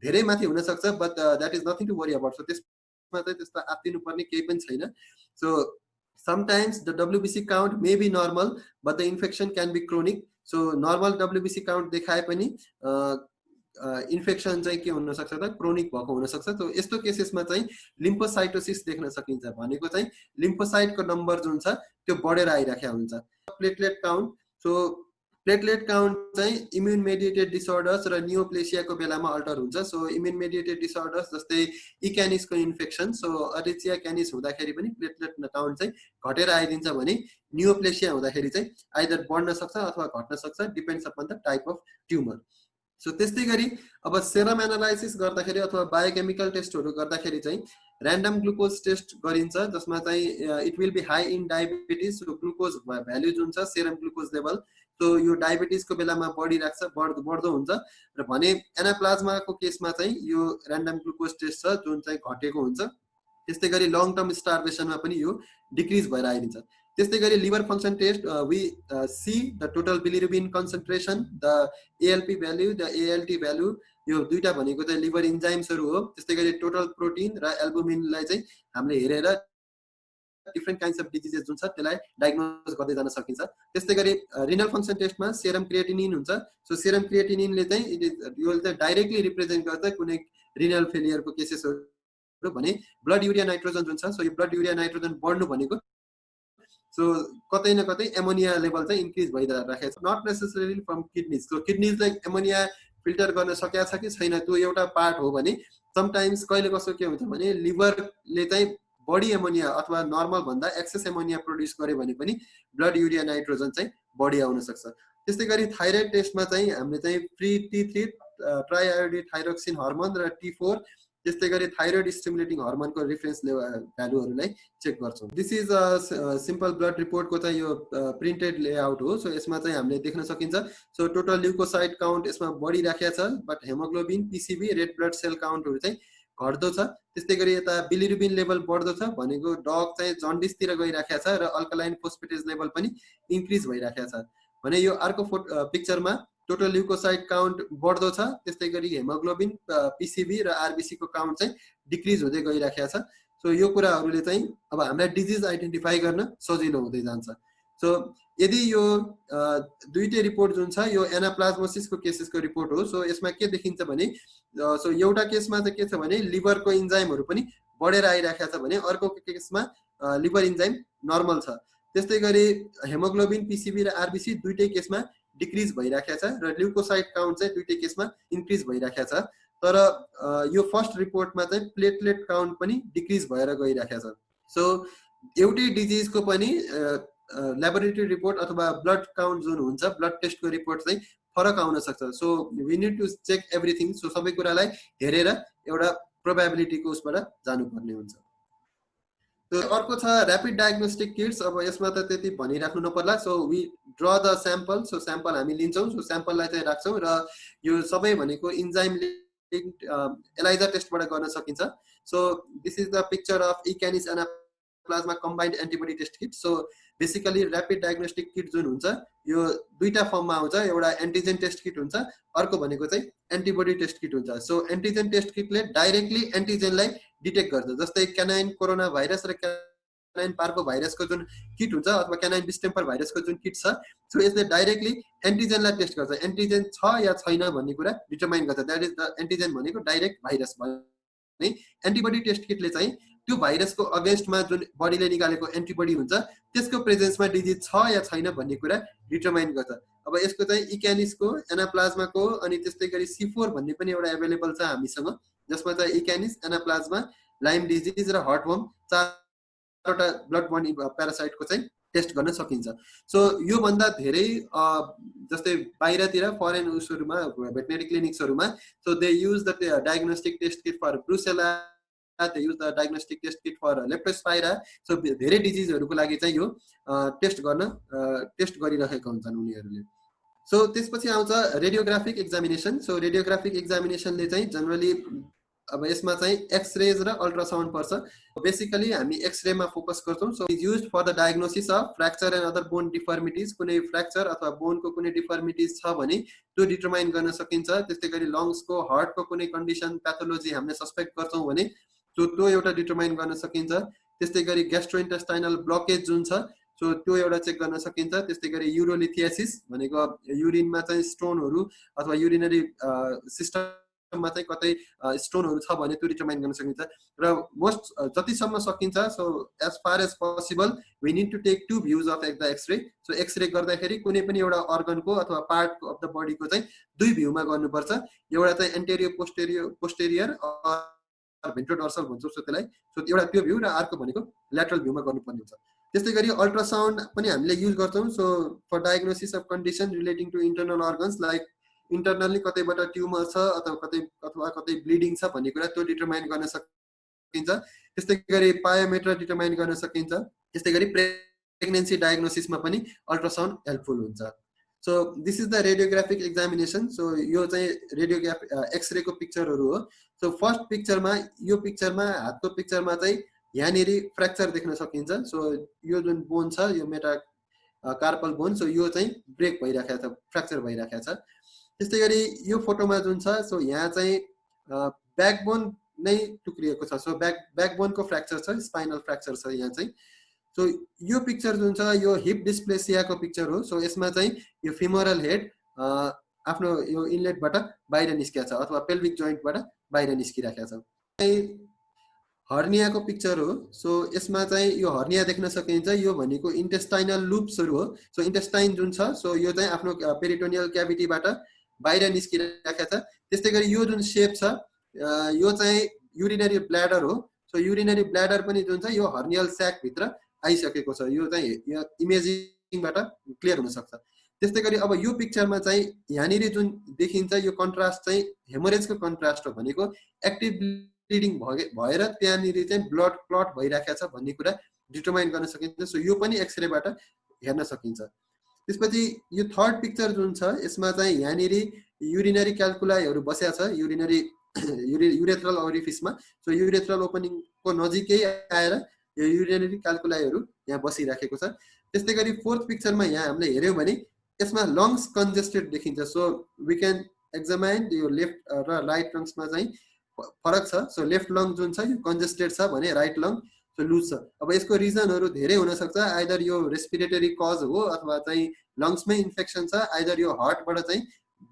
धेरै माथि हुन सक्छ, but that is nothing to worry about. So त्यसमा चाहिँ त्यस्तो आत्तिनु पर्ने केही पनि छैन. So sometimes the WBC count may be normal but the infection can be chronic. So normal WBC count देखाए पनि इन्फेक्सन चाहिँ के हुन सक्छ त क्रोनिक भएको हुन सक्छ. तो यस्तो केसेसमा चाहिँ लिम्फोसाइटोसिस देख्न सकिन्छ, भनेको चाहिँ लिम्फोसाइट को नम्बर जुन छ त्यो बढेर आइराखेको हुन्छ. Platelet count. So platelet count चाहिँ इम्युन मेडिएटेड डिसअर्डर्स र न्यूरोप्लेसिया को बेलामा अल्टर हुन्छ. सो इम्युन मेडिएटेड डिसअर्डर्स जस्तै इक्यानिस को इन्फेक्सन, सो अरिचिया क्यानिस हुँदाखेरि पनि प्लेटलेट काउन्ट चाहिँ घटेर आइदिन्छ, भने न्यूरोप्लेसिया हुँदाखेरि चाहिँ आइदर बढ्न सक्छ अथवा घट्न सक्छ, depends upon the type of tumour. So त्यस्तै गरी अब सेरम एनालाइसिस गर्दाखेरि अथवा बायोकेमिकल टेस्टहरु गर्दाखेरि चाहिँ र्यान्डम ग्लुकोज टेस्ट गरिन्छ, जसमा चाहिँ it will be high in diabetes. So glucose value जुन छ सेरम ग्लुकोज लेभल, सो यो डायबिटिज को बेलामा बढी राख्छ, बढ्दो हुन्छ. र भने एनाप्लाज्मा को केसमा चाहिँ यो र्यान्डम ग्लुकोज टेस्ट छ जुन चाहिँ घटेको हुन्छ. त्यस्तै गरी लङ टर्म स्टार्भेसनमा पनि यो डिक्रिज भएर आइदिन्छ. त्यस्तै गरी liver function test we see the total bilirubin concentration, the ALP value, the ALT value. यो दुईटा भनेको चाहिँ लिभर इन्जाइम्सहरु हो. त्यस्तै गरी टोटल प्रोटिन र एल्बुमिनलाई चाहिँ हामीले हेरेर डिफरेंट काइन्ड्स अफ डिजिजेस जुन छ त्यसलाई डायग्नोज गर्दै जान सकिन्छ. त्यस्तै गरी रिनल फंक्शन टेस्टमा सेरम क्रिएटिनिन हुन्छ. सो सेरम क्रिएटिनिनले चाहिँ यो चाहिँ डाइरेक्टली रिप्रेजेन्ट गर्छ कुनै रिनल फेलियर को केसेसहरु. भने ब्लड युरिया नाइट्रोजन जुन छ, सो यो ब्लड युरिया नाइट्रोजन बढ्नु भनेको सो कतै न कतै एमोनिया लेभल चाहिँ इन्क्रिज भइराखेको छ. Not necessarily from kidneys. So किडनीजले एमोनिया फिल्टर गर्न सकेको छ कि छैन त्यो एउटा पार्ट हो. भने समटाइम्स कहिले कसो के हुन्छ भने लिभरले चाहिँ बडी एमोनिया अथवा नर्मल भन्दा एक्सेस एमोनिया प्रोड्युस गर्यो भने पनि ब्लड युरिया नाइट्रोजन चाहिँ बढी आउन सक्छ. त्यस्तै गरी थाइरोइड टेस्टमा चाहिँ हामीले चाहिँ फ्री T3 ट्राइआयोडी थाइरोक्सिन हर्मोन र T4 त्यस्तै गरी थाइरोइड स्टिमुलेटिङ हर्मोन को रेफरेन्स भ्यालुहरुलाई चेक गर्छौं. This is a simple blood report को चाहिँ यो प्रिन्टेड लेआउट हो. सो यसमा चाहिँ हामीले देख्न सकिन्छ. सो टोटल ल्युकोसाइट काउन्ट यसमा बढी राखेको छ, but haemoglobin, PCB, red blood cell काउन्टहरु चाहिँ घट्दो छ. त्यस्तै गरी यता बिलिरुबिन लेभल बढ्दो छ, भनेको डग चाहिँ जन्डिस तिर गइराखेको छ र अल्कलाइन फोस्फेटेज लेभल पनि इन्क्रिज भइराखेको छ. भने यो अर्को पिक्चरमा टोटल ल्युकोसाइट काउन्ट बढ्दो छ. त्यस्तै गरी हेमोग्लोबिन, पीसीबी र आरबीसी को काउन्ट चाहिँ डिक्रिज हुँदै गइराखेको छ. सो यो कुराहरुले चाहिँ अब हामीलाई डिजिज आइडेन्टिफाई गर्न सजिलो हुँदै जान्छ. सो यदि यो दुईटै रिपोर्ट जुन छ यो एनाप्लाज्मोसिस को केसेस को रिपोर्ट हो. सो यसमा के देखिन्छ भने सो एउटा केसमा चाहिँ के छ भने लिभर को इन्जाइमहरु पनि बढेर आइराखेको छ भने अर्को केसमा लिभर इन्जाइम नर्मल छ। त्यस्तै गरी हेमोग्लोबिन, पीसीबी र आरबीसी दुईटै केसमा डिक्रिज भइराखेको छ र ल्युकोसाइट काउन्ट चाहिँ दुईटै केसमा इन्क्रिज भइराखेको छ। तर यो फर्स्ट रिपोर्टमा चाहिँ प्लेटलेट काउन्ट पनि डिक्रिज भएर गइराखेको छ। सो एउटै डिजिजको पनि ल्याबोरेटरी रिपोर्ट अथवा ब्लड काउन्ट जुन हुन्छ, ब्लड टेस्टको रिपोर्ट चाहिँ फरक आउन सक्छ। So we need to check everything. So सबै कुरालाई हेरेर एउटा प्रोबेबिलिटीको उसबाट जानुपर्ने हुन्छ। अर्को छ ऱ्यापिड डायग्नोस्टिक किट्स। अब यसमा त त्यति भनिराख्नु नपर्ला। So we draw the sample. So sample हामी लिन्छौँ, सो स्याम्पललाई चाहिँ राख्छौँ र यो सबै भनेको इन्जाइम एलाइजा टेस्टबाट गर्न सकिन्छ। So this is the picture of E canis anaplasma combined antibody test kit. So basically rapid diagnostic kit जुन हुन्छ यो दुईटा फर्ममा आउँछ, एउटा एन्टिजेन टेस्ट किट हुन्छ, अर्को भनेको चाहिँ एन्टिबडी टेस्ट किट हुन्छ। सो एन्टिजेन टेस्ट किटले डाइरेक्टली एन्टिजेनलाई डिटेक्ट गर्छ। जस्तै क्यानाइन कोरोना भाइरस र क्यानाइन पार्को भाइरसको जुन किट हुन्छ अथवा क्यानाइन डिस्टेम्पर भाइरसको जुन किट छ, सो यसले डाइरेक्टली एन्टिजेनलाई टेस्ट गर्छ। एन्टिजेन छ या छैन भन्ने कुरा डिटरमाइन गर्छ। द्याट इज द एन्टिजेन भनेको डाइरेक्ट भाइरस भने एन्टिबडी टेस्ट किटले चाहिँ त्यो भाइरसको अगेन्स्टमा जुन बडीले निकालेको एन्टिबडी हुन्छ त्यसको प्रेजेन्समा डिजिज छ या छैन भन्ने कुरा डिटरमाइन गर्छ। अब यसको चाहिँ इक्यानिसको, एनाप्लाज्माको अनि त्यस्तै गरी C4 भन्ने पनि एउटा एभाइलेबल छ हामीसँग, जसमा चाहिँ इक्यानिस, एनाप्लाज्मा, लाइम डिजिज र हार्टवर्म चारवटा ब्लड बर्न प्यारासाइटको चाहिँ टेस्ट गर्न सकिन्छ। सो यो भन्दा धेरै जस्तै बाहिरतिर फरेन उसहरुमा भेटनेरी क्लिनिक्सहरुमा so they use the diagnostic test kit for Brucella, they use the diagnostic test kit for leptospira. So धेरै डिजिजहरुको लागि चाहिँ यो टेस्ट गरिरहेका हुन्छन् उनीहरुले। सो त्यसपछि आउँछ रेडियोग्राफिक एक्जामिनेसन। सो रेडियोग्राफिक एक्जामिनेसनले चाहिँ जनरली अब यसमा चाहिँ एक्सरेज र अल्ट्रासाउन्ड पर्छ। बेसिकली हामी एक्सरेमा फोकस गर्छौं। So is used for the diagnosis of fracture and other bone deformities. कुनै फ्र्याक्चर अथवा बोनको कुनै डिफर्मिटीज छ भने त्यो डिटरमाइन गर्न सकिन्छ। त्यस्तै गरी लङ्सको, हार्टको कुनै कन्डिसन, प्याथोलोजी हामीले सस्पेक्ट गर्छौं भने त्यो एउटा डिटरमाइन गर्न सकिन्छ। त्यस्तै गरी ग्यास्ट्रोइन्टेस्टाइनल ब्लकेज जुन छ सो त्यो एउटा चेक गर्न सकिन्छ। त्यस्तै गरी युरोलिथियासिस भनेको युरिनमा चाहिँ स्टोनहरु अथवा युरिनरी सिस्टममा चाहिँ कतै स्टोनहरु छ भने त्यो डिटरमाइन गर्न सकिन्छ। र मोस्ट जतिसम्म सकिन्छ so as far as possible we need to take two views of the x-ray. So x-ray गर्दाखेरि कुनै पनि एउटा अर्गनको अथवा पार्ट अफ द बडीको चाहिँ दुई भ्यूमा गर्नुपर्छ। एउटा चाहिँ एन्टेरियर पोस्टेरियर भेन्ट्रोडोर्सल भन्छौँ सो त्यसलाई। सो एउटा त्यो भ्यू र अर्को भनेको ल्याटरल भ्यूमा गर्नुपर्ने हुन्छ। त्यस्तै गरी अल्ट्रासाउन्ड पनि हामीले युज गर्छौं। So for diagnosis of condition relating to internal organs like internally कतैबाट ट्युमर छ अथवा कतै ब्लिडिङ छ भन्ने कुरा त्यो डिटरमाइन गर्न सकिन्छ। त्यस्तै गरी पायोमेट्र डिटरमाइन गर्न सकिन्छ। त्यस्तै गरी प्रेग्नेन्सी डायग्नोसिसमा पनि अल्ट्रासाउन्ड हेल्पफुल हुन्छ। So this is the radiographic examination. So यो चाहिँ एक्सरे को पिक्चरहरु हो। सो फर्स्ट पिक्चरमा यो पिक्चरमा हातको पिक्चरमा चाहिँ यहाँनेरि फ्र्याक्चर देख्न सकिन्छ। सो यो जुन बोन छ यो मेटा कार्पल बोन, सो यो चाहिँ ब्रेक भइराखेको छ, फ्र्याक्चर भइराखेको छ। त्यस्तै गरी यो फोटोमा जुन छ सो यहाँ चाहिँ ब्याकबोन नै टुक्रिएको छ। सो ब्याकबोनको फ्र्याक्चर छ, स्पाइनल फ्र्याक्चर छ यहाँ चाहिँ। सो यो पिक्चर जुन छ यो हिप डिस्प्लेसियाको पिक्चर हो। सो यसमा चाहिँ यो फिमोरल हेड आफ्नो यो इनलेटबाट बाहिर निस्किएको छ अथवा पेल्भिक जोइन्टबाट बाहिर निस्किराखेको छ। हर्नियाको पिक्चर हो। सो यसमा चाहिँ यो हर्निया देख्न सकिन्छ। यो भनेको इन्टेस्टाइनल लुप्सहरु हो। सो इन्टेस्टाइन जुन छ सो यो चाहिँ आफ्नो पेरिटोनियल क्याभिटीबाट बाहिर निस्किराखेको छ। त्यस्तै गरी यो जुन शेप छ यो चाहिँ युरिनरी ब्ल्याडर हो। सो युरिनरी ब्ल्याडर पनि जुन छ यो हर्नियल स्याक भित्र आइसकेको छ। यो चाहिँ यो इमेजिङबाट क्लियर हुन सक्छ। त्यस्तै गरी अब यो पिक्चरमा चाहिँ यहाँनेरि जुन देखिन्छ यो कन्ट्रास्ट चाहिँ हेमोरेजको कन्ट्रास्ट हो। भनेको एक्टिभ ब्लिडिङ भएर त्यहाँनेरि चाहिँ ब्लड क्लट भइराखेको छ भन्ने कुरा डिटरमाइन गर्न सकिन्छ। सो यो पनि एक्सरेबाट हेर्न सकिन्छ। त्यसपछि यो थर्ड पिक्चर जुन छ यसमा चाहिँ यहाँनेरि युरिनरी क्याल्कुलाइहरु बसेको छ युरेथ्रल ओरिफिसमा। सो युरेथ्रल ओपनिङको नजिकै आएर यो युरिनरी क्याल्कुलाइहरु यहाँ बसिराखेको छ। त्यस्तै गरी फोर्थ पिक्चरमा यहाँ हामीले हेर्यौं भने यसमा लङ्स कन्जेस्टेड देखिन्छ। सो वी क्यान एक्जामाइन यो लेफ्ट र राइट लङ्समा चाहिँ फरक छ। सो लेफ्ट लङ जुन छ यो कन्जेस्टेड छ भने राइट लङ सो लुज छ। अब यसको रिजनहरु धेरै हुन सक्छ। आइदर यो रेस्पिरेटरी कज हो अथवा चाहिँ लङ्समै इन्फेक्सन छ, आइदर यो हार्टबाट चाहिँ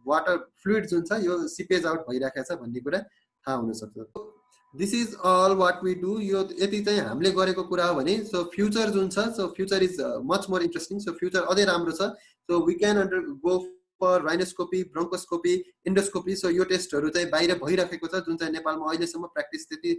वाटर फ्लुइड जुन छ यो सिपेज आउट भइराखेको छ भन्ने कुरा थाहा हुन सक्छ। This is all what we do. यो यति चाहिँ हामीले गरेको कुरा हो भने सो फ्युचर जुन छ so future is much more interesting. So future अझै राम्रो छ। So we can go for rhinoscopy, bronchoscopy, endoscopy. So यो टेस्टहरू चाहिँ बाहिर भइरहेको छ जुन चाहिँ नेपालमा अहिलेसम्म प्र्याक्टिस त्यति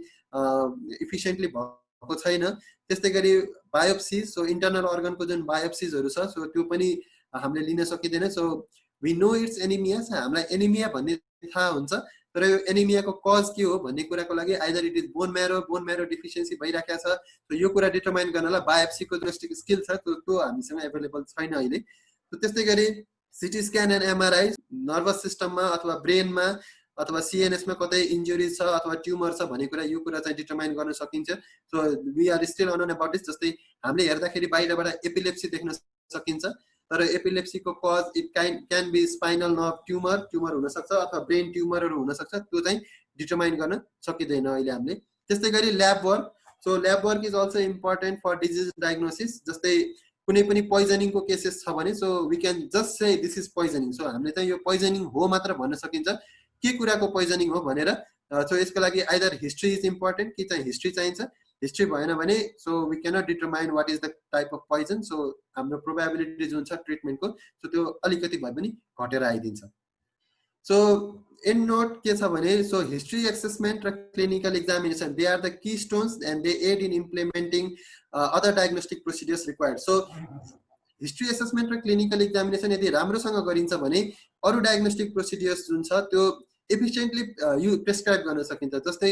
इफिसियन्टली भएको छैन। त्यस्तै गरी बायोप्सी, सो इन्टरनल अर्गनको जुन बायोप्सिजहरू छ सो त्यो पनि हामीले लिन सकिँदैन। So we know it's anaemia, हामीलाई एनिमिया भन्ने थाहा हुन्छ, तर यो एनिमियाको कज के हो भन्ने कुराको लागि either it is bone marrow deficiency भइराखेको छ। त यो कुरा डिटरमाइन गर्नलाई बायोप्सीको जुन स्किल छ त्यो हामीसँग एभाइलेबल छैन अहिले। त्यस्तै गरी CT scan and MRI nervous सिस्टममा अथवा ब्रेनमा अथवा सिएनएसमा कतै इन्जुरी छ अथवा ट्युमर छ भन्ने कुरा यो कुरा चाहिँ डिटरमाइन गर्न सकिन्छ। So we are still unknown about this. जस्तै हामीले हेर्दाखेरि बाहिरबाट एपिलेप्सी देख्न सकिन्छ, तर एपिलेप्सीको cause it can be spinal nerve tumour हुनसक्छ अथवा ब्रेन ट्युमरहरू हुनसक्छ, त्यो चाहिँ डिटरमाइन गर्न सकिँदैन अहिले हामीले। त्यस्तै गरी lab work, so lab work is also important for disease diagnosis. जस्तै कुनै पनि पोइजनिङको केसेस छ भने so we can just say this is poisoning. So हामीले चाहिँ यो पोइजनिङ हो मात्र भन्न सकिन्छ, के कुराको पोइजनिङ हो भनेर। सो यसको लागि आइदर हिस्ट्री इज इम्पोर्टेन्ट, कि चाहिँ हिस्ट्री चाहिन्छ। हिस्ट्री भएन भने so we cannot determine what is the type of poison. So हाम्रो प्रोबेबिलिटी जुन छ ट्रिटमेन्टको सो त्यो अलिकति भए पनि घटेर आइदिन्छ। सो इन नोट के छ भने सो हिस्ट्री एसेसमेन्ट र clinical examination they are the key stones and they aid in implementing other diagnostic procedures required. So history assessment र क्लिनिकल एक्जामिनेसन यदि राम्रोसँग गरिन्छ भने अरू डायग्नोस्टिक प्रोसिडियर्स जुन छ त्यो एफिसिएन्टली प्रेस्क्राइब गर्न सकिन्छ। जस्तै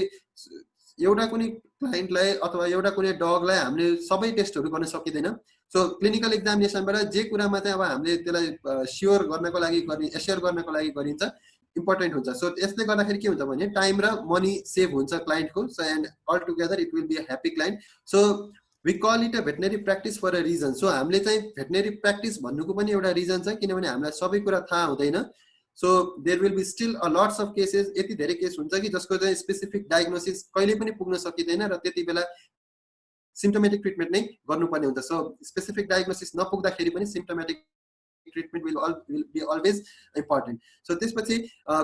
एउटा कुनै क्लाइन्टलाई अथवा एउटा कुनै डगलाई हामीले सबै टेस्टहरू गर्न सकिँदैन। सो क्लिनिकल एक्जामिनेसनबाट जे कुरामा चाहिँ अब हामीले त्यसलाई स्योर गर्नको लागि एस्योर गर्नको लागि गरिन्छ इम्पोर्टेन्ट हुन्छ। सो यसले गर्दाखेरि के हुन्छ भने टाइम र मनी सेभ हुन्छ क्लाइन्टको। So and all together it will be a happy client. So we call it a veterinary practice for a reason. So हामीले चाहिँ भेटनेरी प्र्याक्टिस भन्नुको पनि एउटा रिजन छ, किनभने हामीलाई सबै कुरा थाहा हुँदैन। So there will be still a lots of cases, यति धेरै केस हुन्छ कि जसको चाहिँ स्पेसिफिक डायग्नोसिस कहिले पनि पुग्न सकिँदैन र त्यति बेला सिम्टोमेटिक ट्रिटमेन्ट नै गर्नुपर्ने हुन्छ। सो स्पेसिफिक डायग्नोसिस नपुग्दाखेरि पनि symptomatic treatment will be always important. So त्यसपछि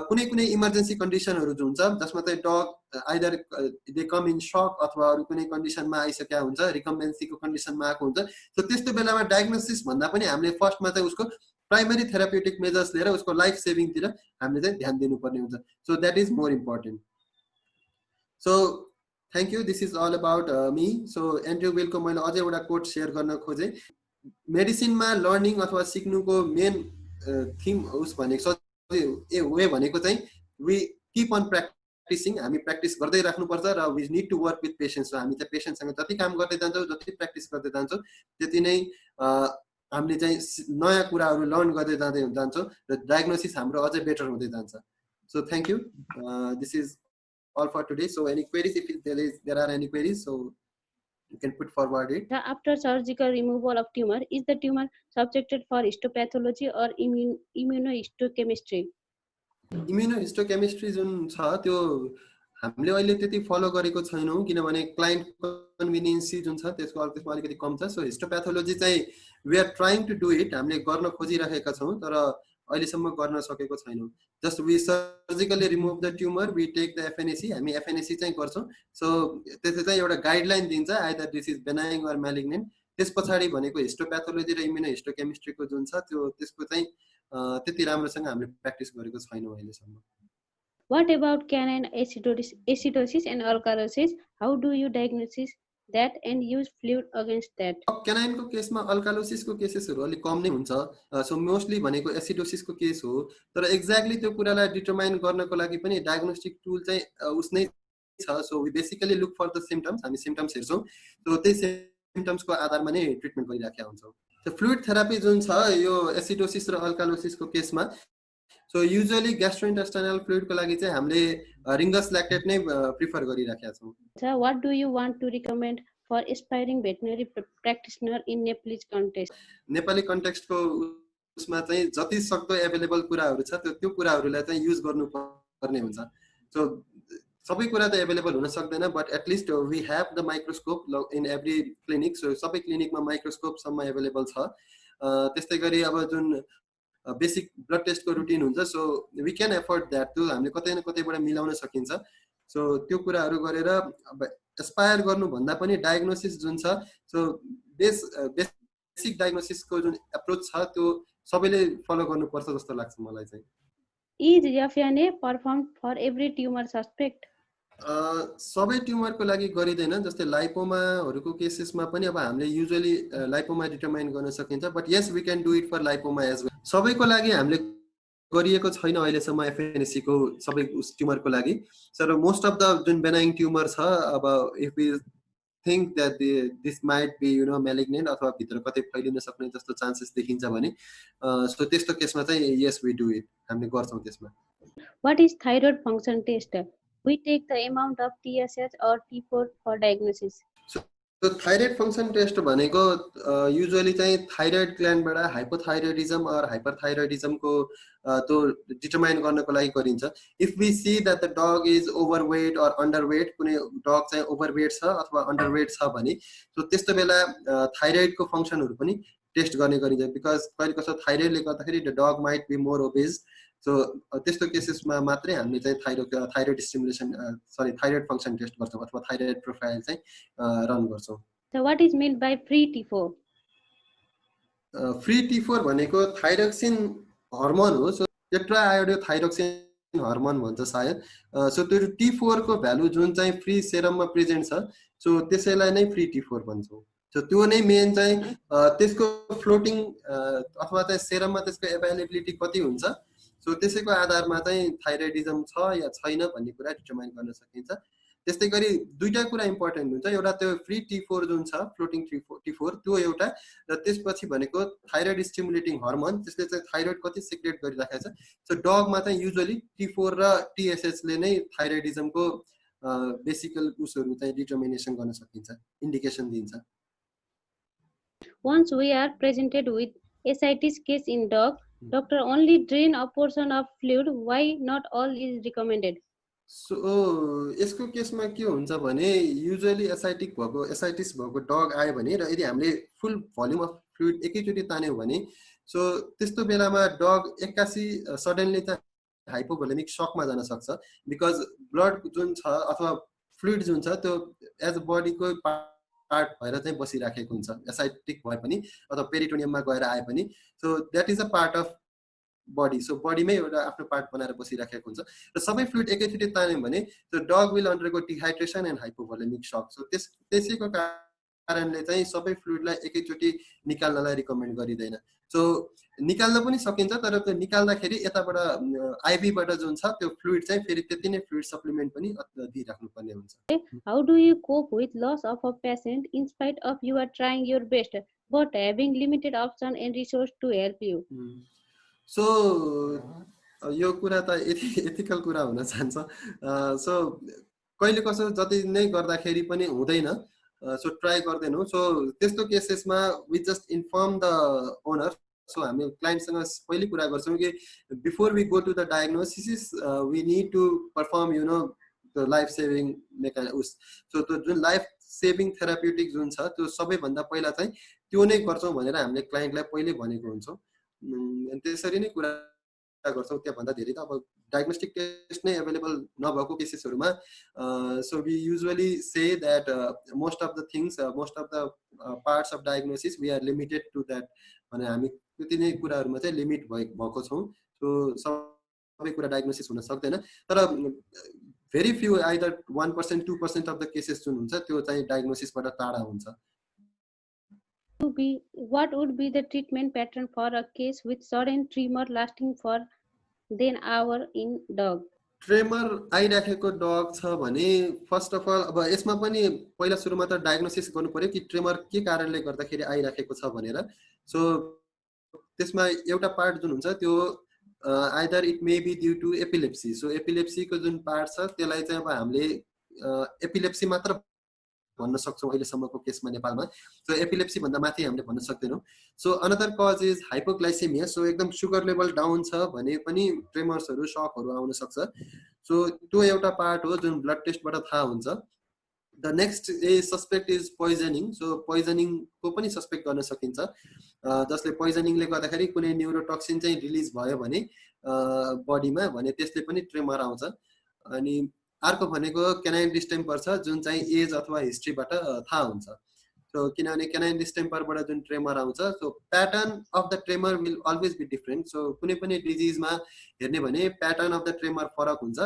कुनै कुनै इमर्जेन्सी कन्डिसनहरू जो हुन्छ जसमा चाहिँ dog either they come in shock अथवा अरू कुनै कन्डिसनमा आइसकेका हुन्छ, रिकम्बेन्सीको कन्डिसनमा आएको हुन्छ। सो त्यस्तो बेलामा डायग्नोसिस भन्दा पनि हामीले फर्स्टमा चाहिँ उसको प्राइमरी थेराप्युटिक मेजर्स लिएर उसको लाइफ सेभिङतिर हामीले चाहिँ ध्यान दिनुपर्ने हुन्छ। So that is more important. So thank you, this is all about me. So Andrew विलको मैले अझै एउटा कोट सेयर गर्न खोजेँ। मेडिसिनमा लर्निङ अथवा सिक्नुको मेन थिम उस भनेको वे भनेको चाहिँ वी किप अन प्र्याक्टिसिङ। हामी प्र्याक्टिस गर्दै राख्नुपर्छ र we need to work with patients. हामी चाहिँ पेसेन्टसँग जति काम गर्दै जान्छौँ, जति प्र्याक्टिस गर्दै जान्छौँ, त्यति नै हामीले चाहिँ नयाँ कुराहरू लर्न गर्दै जान्छौँ र डायग्नोसिस हाम्रो अझै बेटर हुँदै जान्छ। So thank you, this is all for today. So any queries, if there are any queries, so you can put forward it. After surgical removal of tumor, is the tumor subjected for histopathology or immunohistochemistry? Immunohistochemistry जुन छ त्यो हामीले अहिले त्यति follow गरेको छैनौँ, किनभने client कन्भिनियन्सी जुन छ त्यसमा अलिकति कम छ। सो हिस्टोप्याथोलोजी चाहिँ we are trying to do it, हामीले गर्न खोजिरहेका छौँ तर अहिलेसम्म गर्न सकेको छैनौँ। Just we surgically remove the tumour, we take the FNAC, हामी एफएनएसी चाहिँ गर्छौँ। सो त्यसले चाहिँ एउटा गाइडलाइन दिन्छ either this is benign or malignant. त्यस पछाडि भनेको हिस्टोप्याथोलोजी र इम्युनोहिस्टोकेमिस्ट्रीको जुन छ त्यो त्यसको चाहिँ त्यति राम्रोसँग हामीले प्र्याक्टिस गरेको छैनौँ अहिलेसम्म। What about canine acidosis and alkalosis? How do you diagnose that and use fluid against that? क्यानाइनको केसमा अल्कालोसिसको केसेसहरू अलिक कम नै हुन्छ। सो मोस्टली भनेको एसिडोसिसको केस हो, तर एक्ज्याक्टली त्यो कुरालाई डिटरमाइन गर्नको लागि पनि डायग्नोस्टिक टुल चाहिँ उस नै छ। So we basically look for the symptoms, हामी सिम्टम्स हेर्छौँ, सो त्यही सिम्टम्सको आधारमा नै ट्रिटमेन्ट गरिराखेका हुन्छौँ। सो फ्लुइड थेरापी जुन छ यो एसिडोसिस र अल्कालोसिसको केसमा सो युजुअली ग्यास्ट्रोइन्टेस्टाइनल फ्लुइडको लागि चाहिँ हामीले रिङ्गस ल्याक्टेट नै प्रिफर गरिराखेका छौँ। So what do you want to recommend for aspiring veterinary practitioner in Nepalese context? Nepali कन्टेक्स्टको उसमा चाहिँ जति सक्दो एभाइलेबल कुराहरू छ त्यो कुराहरूलाई चाहिँ युज गर्नुपर्ने हुन्छ। सो सबै कुरा त एभाइलेबल हुन सक्दैन, but at least we have the microscope in every clinic. So सबै क्लिनिकमा माइक्रोस्कोपसम्म एभाइलेबल छ। त्यस्तै गरी अब जुन बेसिक ब्लड टेस्टको रुटिन हुन्छ, so we can afford that, त्यो हामीले कतै न कतैबाट मिलाउन सकिन्छ। सो त्यो कुराहरू गरेर अब एस्पायर गर्नुभन्दा पनि डायग्नोसिस जुन छ सो बेसिक डायग्नोसिसको जुन एप्रोच छ त्यो सबैले फलो गर्नुपर्छ जस्तो लाग्छ मलाई चाहिँ। Is FNA performed for every tumor suspect? सबै ट्युमरको लागि गरिँदैन, जस्तै लाइपोमाहरूको केसेसमा पनि अब हामीले युजुअली लाइपोमा डिटर्माइन गर्न सकिन्छ, but yes we can do it for lipoma as well. सबैको लागि हामीले गरिएको छैन अहिलेसम्म एफएनएसीको सबै ट्युमरको लागि। सर मोस्ट अफ द जुन बेनाइङ ट्युमर छ, अब if we think that this might be malignant अथवा भित्र कतै फैलिन सक्ने जस्तो चान्सेस देखिन्छ भने सो त्यस्तो केसमा चाहिँ यस वी डु इट, हामीले गर्छौँ त्यसमा। What is thyroid function test? We take the amount of TSH or T4 for diagnosis. So thyroid function test भनेको युजुअली चाहिँ थाइरोइड ग्ल्यान्डबाट हाइपोथाइरोइडिजम अर हाइपरथाइरोइडिजमको त्यो डिटर्माइन गर्नको लागि गरिन्छ। If we see that the dog is overweight or underweight, कुनै dog चाहिँ ओभरवेट छ अथवा अन्डरवेट छ भने सो त्यस्तो बेला थाइरोइडको फङ्सनहरू पनि टेस्ट गर्ने गरिन्छ, बिकज कहिले कसो थाइरोइडले गर्दाखेरि the dog might be more obese. So त्यस्तो केसेसमा मात्रै हामीले चाहिँ thyroid stimulation thyroid function test गर्छौँ अथवा थाइरोइड प्रोफाइल चाहिँ रन गर्छौँ। So what is meant by free T4? Free T4 भनेको थाइरोक्सिन हर्मोन हो। सो टेट्राआयोडोथाइरोक्सिन हर्मोन भन्छ सायद। सो त्यो T4 को भ्यालु जुन चाहिँ फ्री सेरममा प्रेजेन्ट छ, सो त्यसैलाई नै फ्री T4 भन्छौँ। सो त्यो नै मेन चाहिँ त्यसको फ्लोटिङ अथवा चाहिँ सेरममा त्यसको एभाइलेबिलिटी कति हुन्छ, सो त्यसैको आधारमा चाहिँ थाइरोइडिजम छ या छैन भन्ने कुरा डिटर्माइन गर्न सकिन्छ। त्यस्तै गरी दुईटा कुरा इम्पोर्टेन्ट हुन्छ, एउटा त्यो फ्री T4 जुन छ फ्लोटिङ T4 त्यो एउटा, र त्यसपछि भनेको थाइरोइड स्टिमुलेटिङ हर्मोन, त्यसले चाहिँ थाइरोइड कति सिक्रेट गरिराखेको छ। सो डगमा चाहिँ युजुअली T4 र TSH ले नै थाइरोइडिजमको बेसिकल उसहरू चाहिँ डिटर्मिनेसन गर्न सकिन्छ, इन्डिकेसन दिन्छ। Once we are presented with ascites case in dog, doctor only drain a portion of fluid. Why not all is recommended? So यसको केसमा के हुन्छ भने युजुअली एसाइटिस भएको डग आयो भने र यदि हामीले फुल भोल्युम अफ फ्लुइड एकैचोटि तान्यौँ भने सो त्यस्तो बेलामा डग एक्कासी सडनली चाहिँ हाइपोभोलेमिक सकमा जान सक्छ, बिकज ब्लड जुन छ अथवा फ्लुइड जुन छ त्यो एज बडीको पार्ट भएर चाहिँ बसिराखेको हुन्छ, एसाइटिक भए पनि अथवा पेरिटोनियममा गएर आए पनि। So that is a part of body. So बडीमै एउटा आफ्नो पार्ट बनाएर बसिराखेको हुन्छ र सबै फ्लुइड एकैचोटि तान्यौँ भने त्यो डग विल अन्डरगो डिहाइड्रेसन एन्ड हाइपोभोलेमिक सक। सो त्यसैको कारणले चाहिँ सबै फ्लुइडलाई एकैचोटि निकाल्नलाई रिकमेन्ड गरिँदैन। सो निकाल्न पनि सकिन्छ, तर त्यो निकाल्दाखेरि यताबाट आइभीबाट जुन छ त्यो फ्लुइड चाहिँ फेरि त्यति नै फ्लुइड सप्लिमेन्ट पनि दिइराख्नुपर्ने हुन्छ। How do you cope with loss of a patient in spite of you are trying your best but having limited option and resource to help you? So यो कुरा त एथिकल कुरा हुन जान्छ। सो कहिले कसो जति नै गर्दाखेरि पनि हुँदैन, सो ट्राई गर्दैनौँ। सो त्यस्तो केसेसमा we just inform the owner. So हामी क्लाइन्टसँग पहिले कुरा गर्छौँ कि before we go to the diagnosis we need to perform the life saving उस। सो त्यो जुन लाइफ सेभिङ थेराप्युटिक जुन छ त्यो सबैभन्दा पहिला चाहिँ त्यो नै गर्छौँ भनेर हामीले क्लाइन्टलाई पहिले भनेको हुन्छौँ। त्यसरी नै कुरा गर्छौँ। त्योभन्दा धेरै त अब डायग्नोस्टिक टेस्ट नै एभाइलेबल नभएको केसेसहरूमा so we usually say that most of the things most of the parts of diagnosis we are limited to that भने हामी त्यति नै कुराहरूमा चाहिँ लिमिट भएको छौँ। सो सबै कुरा डायग्नोसिस हुन सक्दैन, तर very few either 1% 2% of the cases जुन हुन्छ त्यो चाहिँ डायग्नोसिसबाट टाढा हुन्छ। What would be the treatment pattern for a case with sudden tremor lasting for an hour in dog? Tremor आइराखेको डग छ भने फर्स्ट अफ अल अब यसमा पनि पहिला सुरुमा त डायग्नोसिस गर्नु पर्यो कि ट्रेमर के कारणले गर्दाखेरि आइराखेको छ भनेर। सो त्यसमा एउटा पार्ट जुन हुन्छ त्यो either it may be due to epilepsy. So एपिलेप्सीको जुन पार्ट छ त्यसलाई चाहिँ अब हामीले एपिलेप्सी मात्र भन्न सक्छौँ अहिलेसम्मको केसमा नेपालमा। सो एपिलेप्सी भन्दा माथि हामीले भन्न सक्दैनौँ। So another cause is hypoglycaemia. So एकदम सुगर लेभल डाउन छ भने पनि ट्रेमर्सहरू सकहरू आउन सक्छ। सो त्यो एउटा पार्ट हो जुन ब्लड टेस्टबाट थाहा हुन्छ। The next is suspect is poisoning. So पोइजनिङको पनि सस्पेक्ट गर्न सकिन्छ, जसले पोइजनिङले गर्दाखेरि कुनै न्युरोटक्सिन चाहिँ रिलिज भयो भने बडीमा भने त्यसले पनि ट्रेमर आउँछ। अनि अर्को भनेको क्यानाइन डिस्टेम्पर छ जुन चाहिँ एज अथवा हिस्ट्रीबाट थाहा हुन्छ। सो किनभने क्यानाइन डिस्टेम्परबाट जुन ट्रेमर आउँछ so pattern of the tremor will always be different. So कुनै पनि डिजिजमा हेर्ने भने प्याटर्न अफ द ट्रेमर फरक हुन्छ।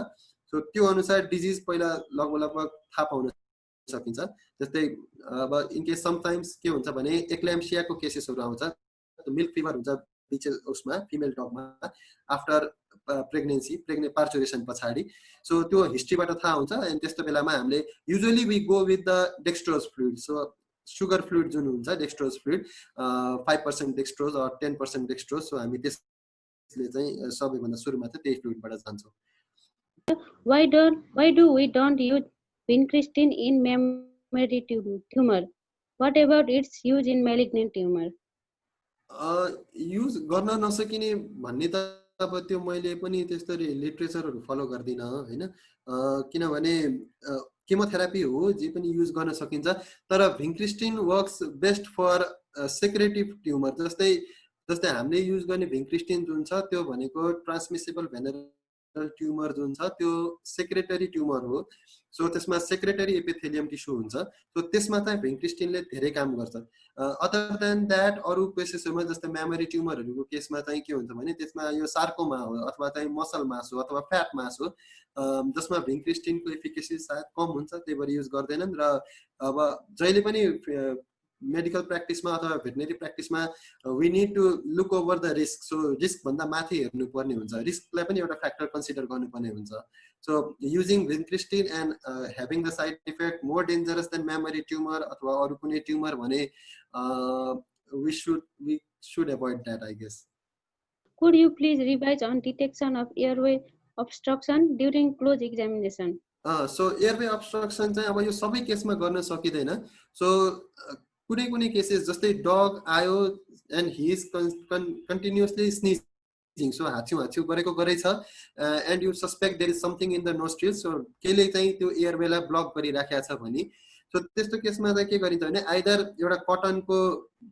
सो त्यो अनुसार डिजिज पहिला लगभग थाहा पाउन सकिन्छ। जस्तै अब इनकेस समटाइम्स के हुन्छ भने एक्ल्याम्सियाको केसेसहरू आउँछ। मिल्क फिभर हुन्छ बिच उसमा फिमेल डगमा आफ्टर पार्चुरेसन पछाडि। सो त्यो हिस्ट्रीबाट थाहा हुन्छ एन्ड त्यस्तो बेलामा हामीले usually we go with the dextrose fluid. So sugar fluid जुन हुन्छ dextrose fluid 5% dextrose or 10% dextrose. So हामी त्यसले चाहिँ सबैभन्दा सुरुमा चाहिँ त्यही फ्लुइडबाट जान्छौँ। Why do we don't use vincristine in mammary tumor? What about its use in malignant tumor? Use गर्न नसकिने भन्ने त अब त्यो मैले पनि त्यस्तरी लिटरेचरहरू फलो गर्दिनँ होइन। किनभने केमोथेरापी हो जे पनि युज गर्न सकिन्छ। तर भिन्क्रिस्टिन वर्क्स बेस्ट फर सेक्रेटिभ ट्युमर। जस्तै हामीले युज गर्ने भिन्क्रिस्टिन जुन छ त्यो भनेको ट्रान्समिसेबल भेनेरल ट्युमर जुन छ त्यो सेक्रेटरी ट्युमर हो। सो त्यसमा सेक्रेटरी एपिथेलियम टिस्यु हुन्छ। सो त्यसमा चाहिँ भिन्क्रिस्टिनले धेरै काम गर्छ। अदर देन द्याट अरू केसेसहरूमा जस्तै मेमोरी ट्युमरहरूको केसमा चाहिँ के हुन्छ भने त्यसमा यो सार्कोमा हो अथवा चाहिँ मसल मास हो अथवा फ्याट मास हो जसमा भिन्क्रिस्टिनको एफिकेसी सायद कम हुन्छ, त्यही भएर युज गर्दैनन्। र अब जहिले पनि मेडिकल प्र्याक्टिसमा अथवा भेटनेरी प्र्याक्टिसमा we need to look over the risk. So रिस्कभन्दा माथि हेर्नुपर्ने हुन्छ, रिस्कलाई पनि एउटा फ्याक्टर कन्सिडर गर्नुपर्ने हुन्छ। So using vincristine and having the side effect more dangerous than mammary tumour अथवा अरू कुनै ट्युमर भने we should avoid that, I guess. Could you please revise on detection of airway obstruction during close examination? So airway obstruction चाहिँ अब यो सबै केसमा गर्न सकिँदैन। सो कुनै केसेस जस्तै डग आयो and he is continuously sneezing. So हाछ्यु गरेको गरै छ and you suspect there is something in the nostril. So केले चाहिँ त्यो एयरवेलाई ब्लक गरिराखेको छ भने सो त्यस्तो केसमा चाहिँ के गरिन्छ भने आइदर एउटा कटनको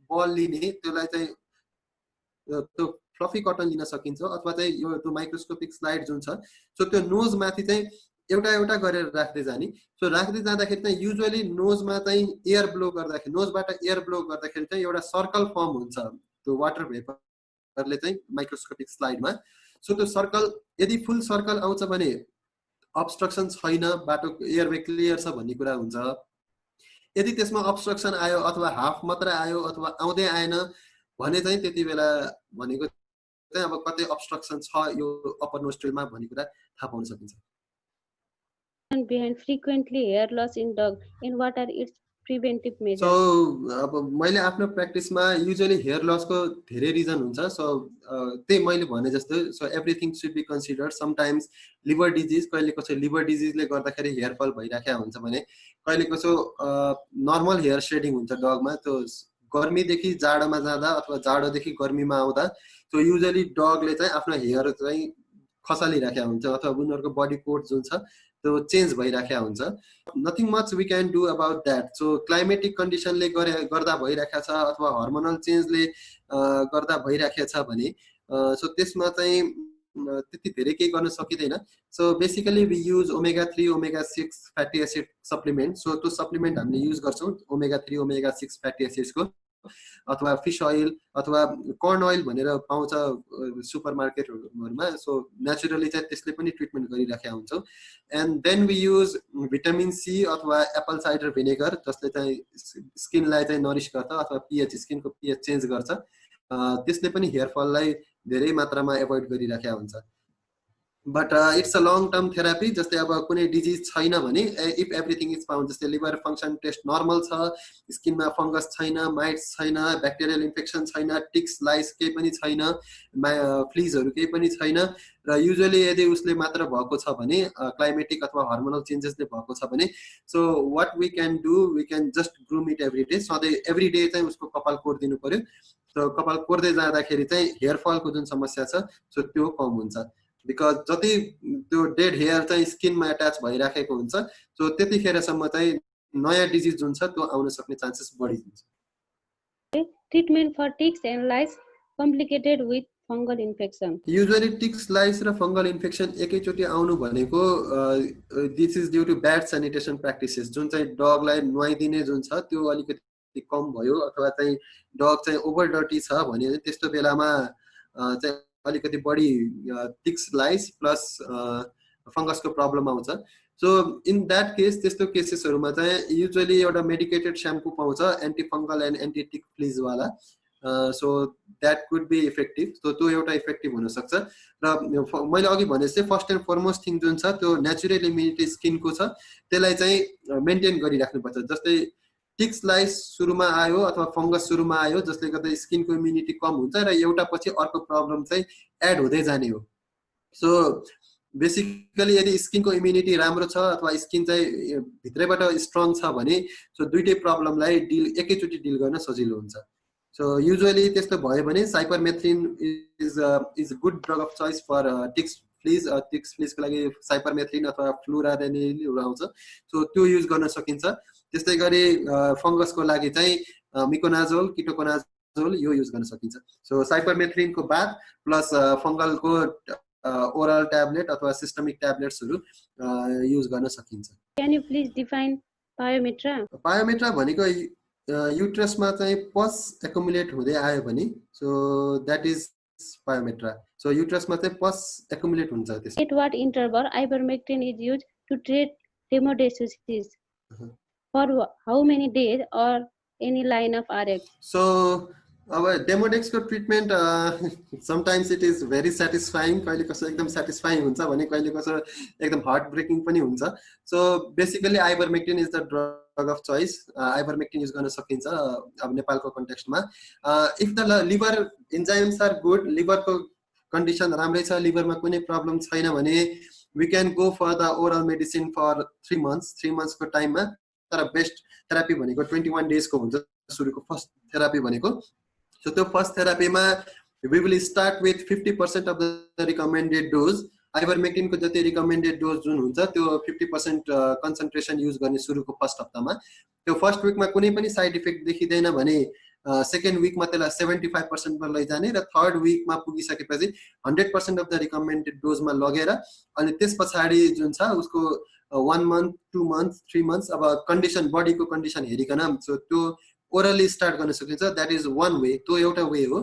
बल लिने त्यसलाई चाहिँ त्यो फ्लफी कटन लिन सकिन्छ अथवा चाहिँ यो त्यो माइक्रोस्कोपिक स्लाइड जुन छ सो त्यो नोज माथि चाहिँ एउटा गरेर राख्दै जाने। सो राख्दै जाँदाखेरि चाहिँ युजुअली नोजमा चाहिँ एयर ब्लो गर्दाखेरि नोजबाट एयर ब्लो गर्दाखेरि चाहिँ एउटा सर्कल फर्म हुन्छ त्यो वाटर भेपरले चाहिँ माइक्रोस्कोपिक स्लाइडमा। सो त्यो सर्कल यदि फुल सर्कल आउँछ भने अब्स्ट्रक्सन छैन, बाटो एयरवे क्लियर छ भन्ने कुरा हुन्छ। यदि त्यसमा अब्स्ट्रक्सन आयो अथवा हाफ मात्र आयो अथवा आउँदै आएन भने चाहिँ त्यति बेला भनेको चाहिँ अब कतै अब्स्ट्रक्सन छ यो अप्पर नोस्ट्रिलमा भन्ने कुरा थाहा पाउन सकिन्छ। Behind frequently hair loss in dog, and what are its preventive measures? So अब मैले आफ्नो प्र्याक्टिसमा युजुअली हेयर लसको धेरै रिजन हुन्छ। सो त्यही मैले भने जस्तो so everything should be considered. Sometimes liver disease, कहिले कसो लिभर डिजिजले गर्दाखेरि हेयर फल भइराखेको हुन्छ भने कहिले कसो नर्मल हेयर सेडिङ हुन्छ डगमा। त्यो गर्मीदेखि जाडोमा जाँदा अथवा जाडोदेखि गर्मीमा आउँदा सो युजुअली डगले चाहिँ आफ्नो हेयर चाहिँ खसालिराखेको हुन्छ अथवा उनीहरूको बडी कोड जुन छ त्यो चेन्ज भइराखेको हुन्छ। Nothing much we can do about that. So climatic कन्डिसनले गर्दा भइराखेको छ अथवा हर्मोनल चेन्जले गर्दा भइराखेको छ भने सो त्यसमा चाहिँ त्यति धेरै केही गर्न सकिँदैन। So basically we use omega 3 omega 6 fatty acid supplement. So त्यो सप्लिमेन्ट हामीले युज गर्छौँ ओमेगा 3 ओमेगा 6 फ्याटी एसिड्सको अथवा फिश ऑयल अथवा कर्न ऑयल भनेर पाउँछ सुपर मार्केटहरुमा। सो नेचुरली चाहिँ त्यसले पनि ट्रिटमेन्ट गरिराखेका हुन्छौँ। And then we use vitamin C अथवा एप्पल साइडर भिनेगर जसले चाहिँ स्किनलाई चाहिँ नरिश गर्छ अथवा पीएच स्किनको पीएच चेन्ज गर्छ। त्यसले पनि हेयर फललाई धेरै मात्रामा एभोइड गरिराखेका हुन्छ। But it's a long term therapy. जस्तै अब कुनै डिजिज छैन भने इफ एभ्रिथिङ इज फाउन्ड, जस्तै लिभर फङ्सन टेस्ट नर्मल छ, स्किनमा फङ्गस छैन, माइट्स छैन, ब्याक्टेरियल इन्फेक्सन छैन, टिक्स लाइस केही पनि छैन, फ्लिजहरू केही पनि छैन र युजुअली यदि उसले मात्र भएको छ भने क्लाइमेटिक अथवा हर्मोनल चेन्जेसले भएको छ भने so what we can do we can just groom it every day. सधैँ एभ्री डे चाहिँ उसको कपाल कोर्दिनु पर्यो। सो कपाल कोर्दै जाँदाखेरि चाहिँ हेयर फलको जुन समस्या छ सो त्यो कम हुन्छ। बिकज जति त्यो डेड हेयर चाहिँ स्किनमा एट्याच भइराखेको हुन्छ सो त्यतिखेरसम्म चाहिँ नयाँ डिजिज जुन छ त्यो आउन सक्ने चान्सेस बढी हुन्छ। Treatment for ticks and lice complicated with fungal infection? Usually ticks lice र फंगल इन्फेक्सन एकैचोटि आउनु भनेको this is due to bad sanitation practices जुन चाहिँ डगलाई नुहाइदिने जुन छ त्यो अलिकति कम भयो अथवा चाहिँ डग चाहिँ ओभर डर्टी छ भने त्यस्तो बेलामा चाहिँ अलिकति बढी टिक्स लाइस प्लस फंगसको प्रब्लम आउँछ सो इन द्याट केस त्यस्तो केसेसहरूमा चाहिँ युजुअली एउटा मेडिकेटेड स्याम्पू पाउँछ anti fungal and anti tick fleas वाला so that could be effective so त्यो एउटा इफेक्टिभ हुनसक्छ र मैले अघि भने चाहिँ फर्स्ट एन्ड फरमोस्ट थिङ जुन छ त्यो नेचुरल इम्युनिटी स्किनको छ त्यसलाई चाहिँ मेन्टेन गरिराख्नुपर्छ जस्तै टिक्स लाइस सुरुमा आयो अथवा फंगस सुरुमा आयो जसले गर्दा स्किनको इम्युनिटी कम हुन्छ र एउटा पछि अर्को प्रब्लम चाहिँ एड हुँदै जाने हो सो बेसिकली यदि स्किनको इम्युनिटी राम्रो छ अथवा स्किन चाहिँ भित्रैबाट स्ट्रङ छ भने सो दुईटै प्रब्लमलाई एकैचोटि डिल गर्न सजिलो हुन्छ सो युजुअली त्यस्तो भयो भने cypermethrin is good drug of choice for ticks फ्लिजको लागि साइपरमेथ्रिन अथवा फ्लुराडेनिलहरू आउँछ सो त्यो युज गर्न सकिन्छ त्यस्तै गरी फंगसको लागि चाहिँ मिकोनाजोल किटोकोनाजोल यो युज गर्न सकिन्छ सो साइपरमेथ्रिनको बाद प्लस फंगलको ओरल ट्याब्लेट अथवा सिस्टमिक ट्याब्लेट्सहरू युज गर्न सकिन्छ Can you please define pyometra? Pyometra भनेको युट्रसमा चाहिँ पस एकुमुलेट हुँदै आयो भने so that is pyometra so युट्रसमा चाहिँ पस एकुमुलेट हुन्छ त्यसमा At what interval ivermectin is used to treat hemodialysis? For how many days or any line of RX? So अब डेमोडेक्सको treatment sometimes it is very satisfying कहिले कसो एकदम satisfying हुन्छ भने कहिले कसो एकदम हार्ट ब्रेकिङ पनि हुन्छ so basically ivermectin is the drug of choice ivermectin use गर्न सकिन्छ अब नेपालको कन्टेक्स्टमा if the liver enzymes are good लिभरको कन्डिसन राम्रै छ लिभरमा कुनै प्रब्लम छैन भने we can go for the oral medicine for 3 मन्थ्सको टाइममा तर बेस्ट थेरापी भनेको 21 डेजको हुन्छ सुरुको फर्स्ट थेरापी भनेको सो त्यो फर्स्ट थेरापीमा we will start with 50% of the recommended dose आइभरमेक्टिनको जति रिकमेन्डेड डोज जुन हुन्छ त्यो 50% कन्सन्ट्रेसन युज गर्ने सुरुको फर्स्ट हप्तामा त्यो फर्स्ट विकमा कुनै पनि साइड इफेक्ट देखिँदैन भने सेकेन्ड विकमा त्यसलाई 75% मा लैजाने र थर्ड विकमा पुगिसकेपछि 100% अफ द रिकमेन्डेड डोजमा लगेर अनि त्यस पछाडि जुन छ उसको 1 मन्थ 2 मन्थ 3 मन्थ्स अब कन्डिसन बडीको कन्डिसन हेरिकन सो त्यो ओरली स्टार्ट गर्न सकिन्छ द्याट इज वान वे त्यो एउटा वे हो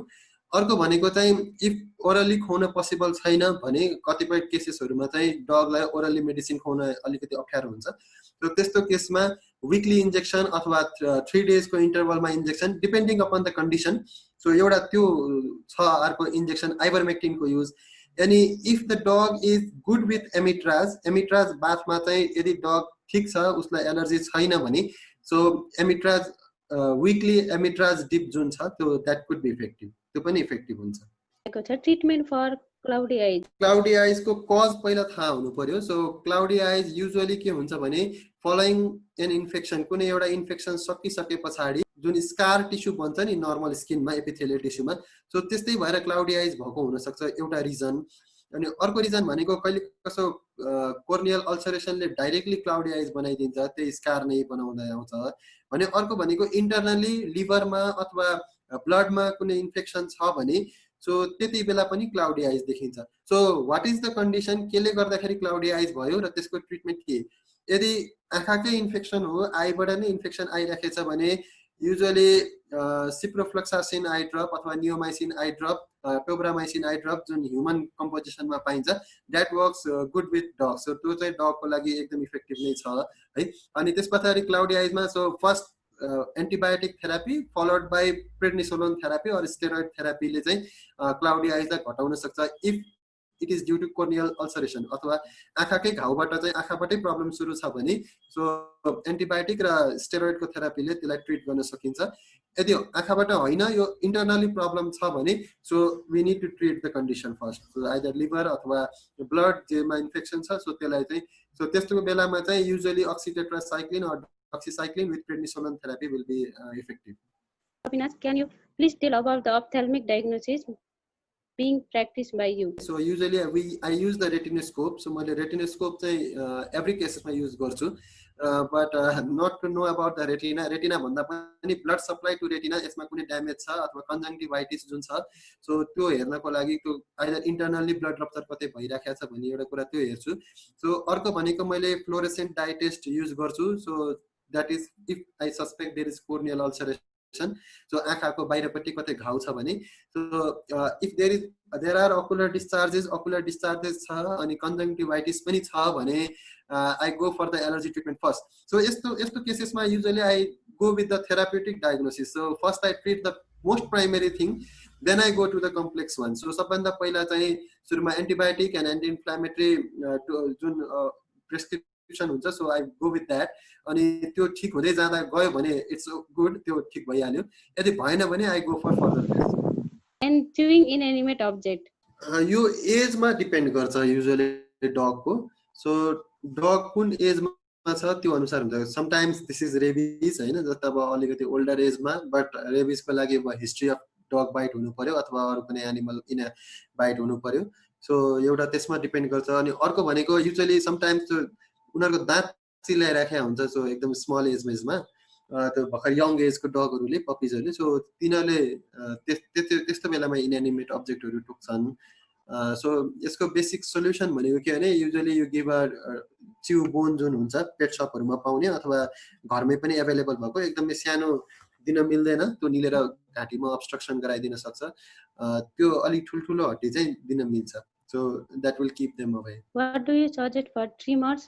अर्को भनेको चाहिँ इफ ओरली खुवाउन पोसिबल छैन भने कतिपय केसेसहरूमा चाहिँ डगलाई ओरली मेडिसिन खुवाउन अलिकति अप्ठ्यारो हुन्छ र त्यस्तो केसमा विकली इन्जेक्सन अथवा 3 डेजको इन्टरभलमा injection depending upon the condition so एउटा त्यो छ अर्को इन्जेक्सन आइभरमेक्टिनको युज अनि if the dog is good with amitraz बाथमा चाहिँ यदि डग ठिक छ उसलाई एलर्जी छैन भने सो एमिट्राज विकली एमिट्राज डिप जुन छ त्यो द्याट कुड बी इफेक्टिभ त्यो पनि इफेक्टिभ हुन्छ Treatment for cloudy eyes. Cloudy आइजको कज पहिला थाहा हुनु पर्यो सो क्लाउडी आइज युजुअली के हुन्छ भने फलोइङ एन इन्फेक्सन कुनै एउटा इन्फेक्सन सकिसके पछाडि जुन स्कार टिस्यु बन्छ नि नर्मल स्किनमा एपिथेलियल टिस्युमा सो त्यस्तै भएर क्लाउडी आइज भएको हुनसक्छ एउटा रिजन अनि अर्को रिजन भनेको कहिले कसो कोर्नियल अल्सरेसनले डाइरेक्टली क्लाउडी आइज बनाइदिन्छ त्यही स्कार नै बनाउँदै आउँछ भने अर्को भनेको इन्टरनली लिभरमा अथवा ब्लडमा कुनै इन्फेक्सन छ भने सो त्यति बेला पनि क्लाउडी आइज देखिन्छ so what is the condition केले गर्दाखेरि क्लाउडी आइज भयो र त्यसको ट्रिटमेन्ट के यदि आँखाकै इन्फेक्सन हो आईबाट नै इन्फेक्सन आइराखेछ भने युजुअली सिप्रोफ्लोक्सासिन आई ड्रप अथवा neomycin eye drop tobramycin eye drop जुन ह्युमन कम्पोजिसनमा पाइन्छ that works good with dog so त्यो चाहिँ डगको लागि एकदम इफेक्टिभ नै छ है अनि त्यस पछाडि क्लाउडी आइजमा so first antibiotic therapy followed by prednisolone therapy or steroid थेरापीले चाहिँ क्लाउडी आइजलाई घटाउन सक्छ if it is due to corneal ulceration अथवा आँखाकै घाउबाट चाहिँ आँखाबाटै प्रब्लम सुरु छ भने सो एन्टिबायोटिक र स्टेरोइडको थेरापीले त्यसलाई ट्रिट गर्न सकिन्छ यदि आँखाबाट होइन यो इन्टरनली प्रब्लम छ भने so we need to treat the condition first so either liver अथवा ब्लड जेमा इन्फेक्सन छ सो त्यसलाई चाहिँ सो त्यस्तो बेलामा चाहिँ usually oxytetracycline or doxycycline with prednisolone therapy will be effective. Avinash, can you please tell about the ophthalmic diagnosis being practiced by you? So usually I use the retinoscope. So मैले retinoscope चाहिँ every cases मा use गर्छु. But not to know about the retina. Retina भन्दा पनि blood supply to retina यसमा कुनै damage छ अथवा conjunctivitis जुन छ, सो त्यो हेर्नको लागि त्यो either internally blood rupture कतै भइराखेको छ भन्ने एउटा कुरा त्यो हेर्छु. सो अर्को भनेको मैले fluorescent dye test use गर्छु. So that is if I suspect there is corneal ulceration. So आँखाको बाहिरपट्टि कतै घाउ छ भने, so if there are ocular discharges छ अनि conjunctivitis पनि छ भने I go for the allergy treatment first. So यस्तो केसेसमा usually I go with the therapeutic diagnosis. So first I treat the most primary thing, then I go to the complex one. So सबभन्दा पहिला चाहिँ सुरुमा antibiotic and anti-inflammatory जुन prescription हुन्छ, so I go with that. अनि त्यो ठीक हुँदै जाँदा गयो भने it's good, त्यो ठीक भइहाल्यो. यदि भएन भने I go for further tests. And chewing inanimate object. यो एजमा डिपेन्ड गर्छ युजुअली डगको. सो डग कुन एजमा छ त्यो अनुसार हुन्छ. समटाइम्स दिस इज रेबिज हैन, जस्तो अब अलिकति ओल्डर एजमा, बट रेबिजको लागि अब हिस्ट्री अफ डग बाइट हुनु पर्यो अथवा अरू कुनै एनिमल इन बाइट हुनु पर्यो. सो एउटा त्यसमा डिपेन्ड गर्छ. अनि अर्को भनेको युजुअली समटाइम्स उनीहरूको दाँत चिलाइराखेको हुन्छ, सो एकदम स्मल एजमा त्यो भर्खर यङ एजको डगहरूले पपिजहरूले, सो तिनीहरूले त्यस्तो बेलामा इनएनिमेट अब्जेक्टहरू टोक्छन्. सो यसको बेसिक सोल्युसन भनेको के भने युजुअली यो गिभ च्यु बोन जुन हुन्छ पेट सपहरूमा पाउने अथवा घरमै पनि एभाइलेबल भएको एकदमै सानो दिन मिल्दैन, त्यो निलेर घाँटीमा अब्स्ट्रक्सन गराइदिन सक्छ. त्यो अलिक ठुल्ठुलो हड्डी चाहिँ दिन मिल्छ. So that will keep them away. What do you suggest for trimmers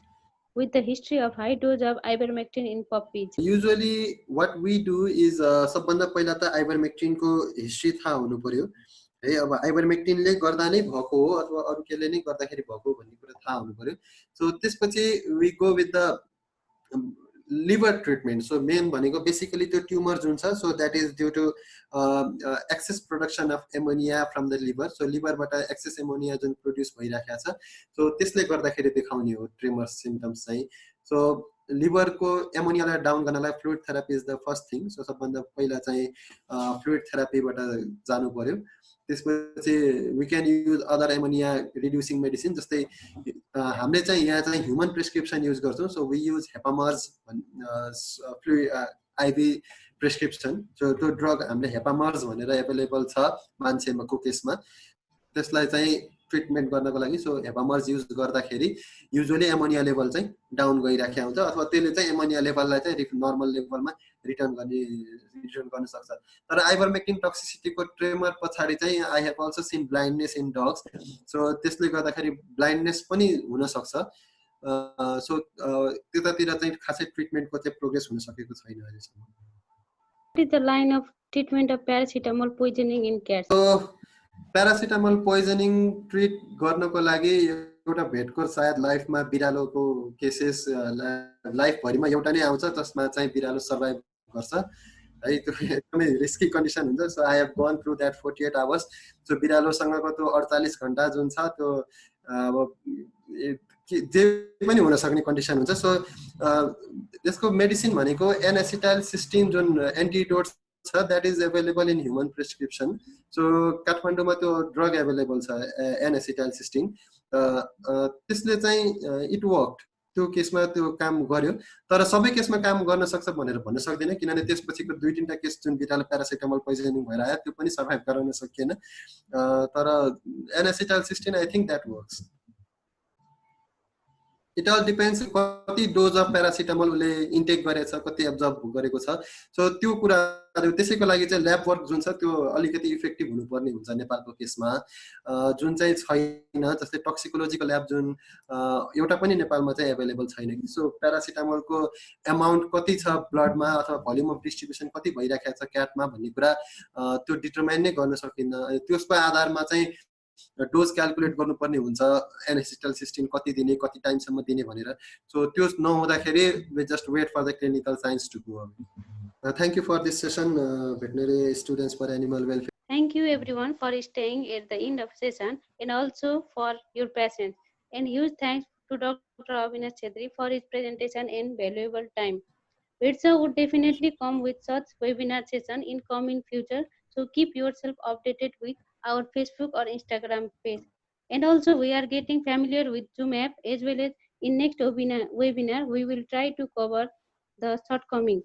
with the history of high dose of ivermectin in puppies? Usually what we do is सबभन्दा पहिला त ivermectin को हिस्ट्री थाहा हुनु पर्यो है. अब ivermectin ले गर्दा नै भएको हो अथवा अरू केले नै गर्दाखेरि भएको भन्ने कुरा थाहा हुनु पर्यो. सो त्यसपछि we go with the liver treatment. So main भनेको बेसिकली त्यो ट्युमर जुन छ, so that is due to excess production of ammonia from the liver. So लिभरबाट excess ammonia जुन प्रोड्युस भइराखेको छ, so त्यसले गर्दाखेरि देखाउने हो ट्रिमर सिम्पटम्स चाहिँ. सो लिभरको एमोनियालाई डाउन गर्नलाई fluid therapy is the first thing. So सबभन्दा पहिला चाहिँ फ्लुइड थेरापीबाट जानु पर्यो. त्यसपछि we can use other ammonia reducing medicine. जस्तै हामीले चाहिँ यहाँ चाहिँ ह्युमन प्रिस्क्रिप्सन युज गर्छौँ. So we use Hepamerz fluid IV prescription. So त्यो ड्रग हामीले हेपामर्ज भनेर एभाइलेबल छ मान्छेको केसमा, त्यसलाई चाहिँ ट्रिटमेन्ट गर्नको लागि. सो हेपामर्ज युज गर्दाखेरि युजुअली एमोनिया लेभल चाहिँ डाउन गइराखेको हुन्छ अथवा त्यसले चाहिँ एमोनिया लेभललाई चाहिँ नर्मल लेभलमा रिटर्न गर्न सक्छ. तर आइभरमेक्टिन टक्सिसिटीको ट्रेमर पछाडि चाहिँ I have also seen blindness in dogs. So त्यसले गर्दाखेरि ब्लाइन्डनेस पनि हुन सक्छ. सो त्यतातिर चाहिँ खासै ट्रिटमेन्टको चाहिँ प्रोग्रेस हुन सकेको छैन अहिलेसम्म. What is the line of treatment of paracetamol poisoning in cats? Paracetamol poisoning treat गर्नको लागि एउटा भेटको सायद लाइफमा बिरालोको केसेस लाइफभरिमा एउटा नै आउँछ जसमा चाहिँ बिरालो सर्भाइभ गर्छ है. त्यो एकदमै रिस्की कन्डिसन हुन्छ. So I have gone through that 48 hours. So बिरालोसँगको त्यो 48 घण्टा जुन छ त्यो अब जे पनि हुन सक्ने कन्डिसन हुन्छ. सो यसको मेडिसिन भनेको एनएसिटाइलसिस्टिन जुन एन्टिडोट छ, that is available in human prescription. So काठमाडौँमा त्यो ड्रग एभाइलेबल छ एनएसिटाइलसिस्टिन. त्यसले चाहिँ इट वर्क, त्यो केसमा त्यो काम गर्यो. तर सबै केसमा काम गर्न सक्छ भनेर भन्न सक्दैन, किनभने त्यसपछिको 2-3टा केस जुन बिरालो प्यारासिटामोल पोइजनिङ भएर आयो त्यो पनि सर्भाइभ गराउन सकिएन. तर N acetylcysteine I think that works. It all depends कति डोज अफ प्यारासिटामोल उसले इन्टेक गरेछ, कति एब्जर्भ गरेको छ. सो त्यो कुराहरू त्यसैको लागि चाहिँ ल्याब वर्क जुन छ त्यो अलिकति इफेक्टिभ हुनुपर्ने हुन्छ नेपालको केसमा, जुन चाहिँ छैन. जस्तै टक्सिकोलोजीको ल्याब जुन एउटा पनि नेपालमा चाहिँ एभाइलेबल छैन. सो प्यारासिटामोलको एमाउन्ट कति छ ब्लडमा अथवा भोल्युम अफ डिस्ट्रिब्युसन कति भइराखेको छ क्याटमा भन्ने कुरा त्यो डिटरमाइन नै गर्न सकिन्न. त्यसको आधारमा चाहिँ डोज क्यालकुलेट गर्नुपर्ने हुन्छ, एनएसिटाइलसिस्टिन कति दिने, कति टाइमसम्म दिने भनेर. सो त्यो नहुँदाखेरि we just wait for the clinical signs to go away. Thank you for this session veterinary students for animal welfare. Thank you everyone for staying at the end of session and also for your patience. And huge thanks to Dr. Avinash Chhetri for his presentation and valuable time. VETSA would definitely come with such webinar session in coming future. So keep yourself updated with our Facebook or Instagram page. And also we are getting familiar with Zoom app, as well as in next webinar we will try to cover the shortcomings.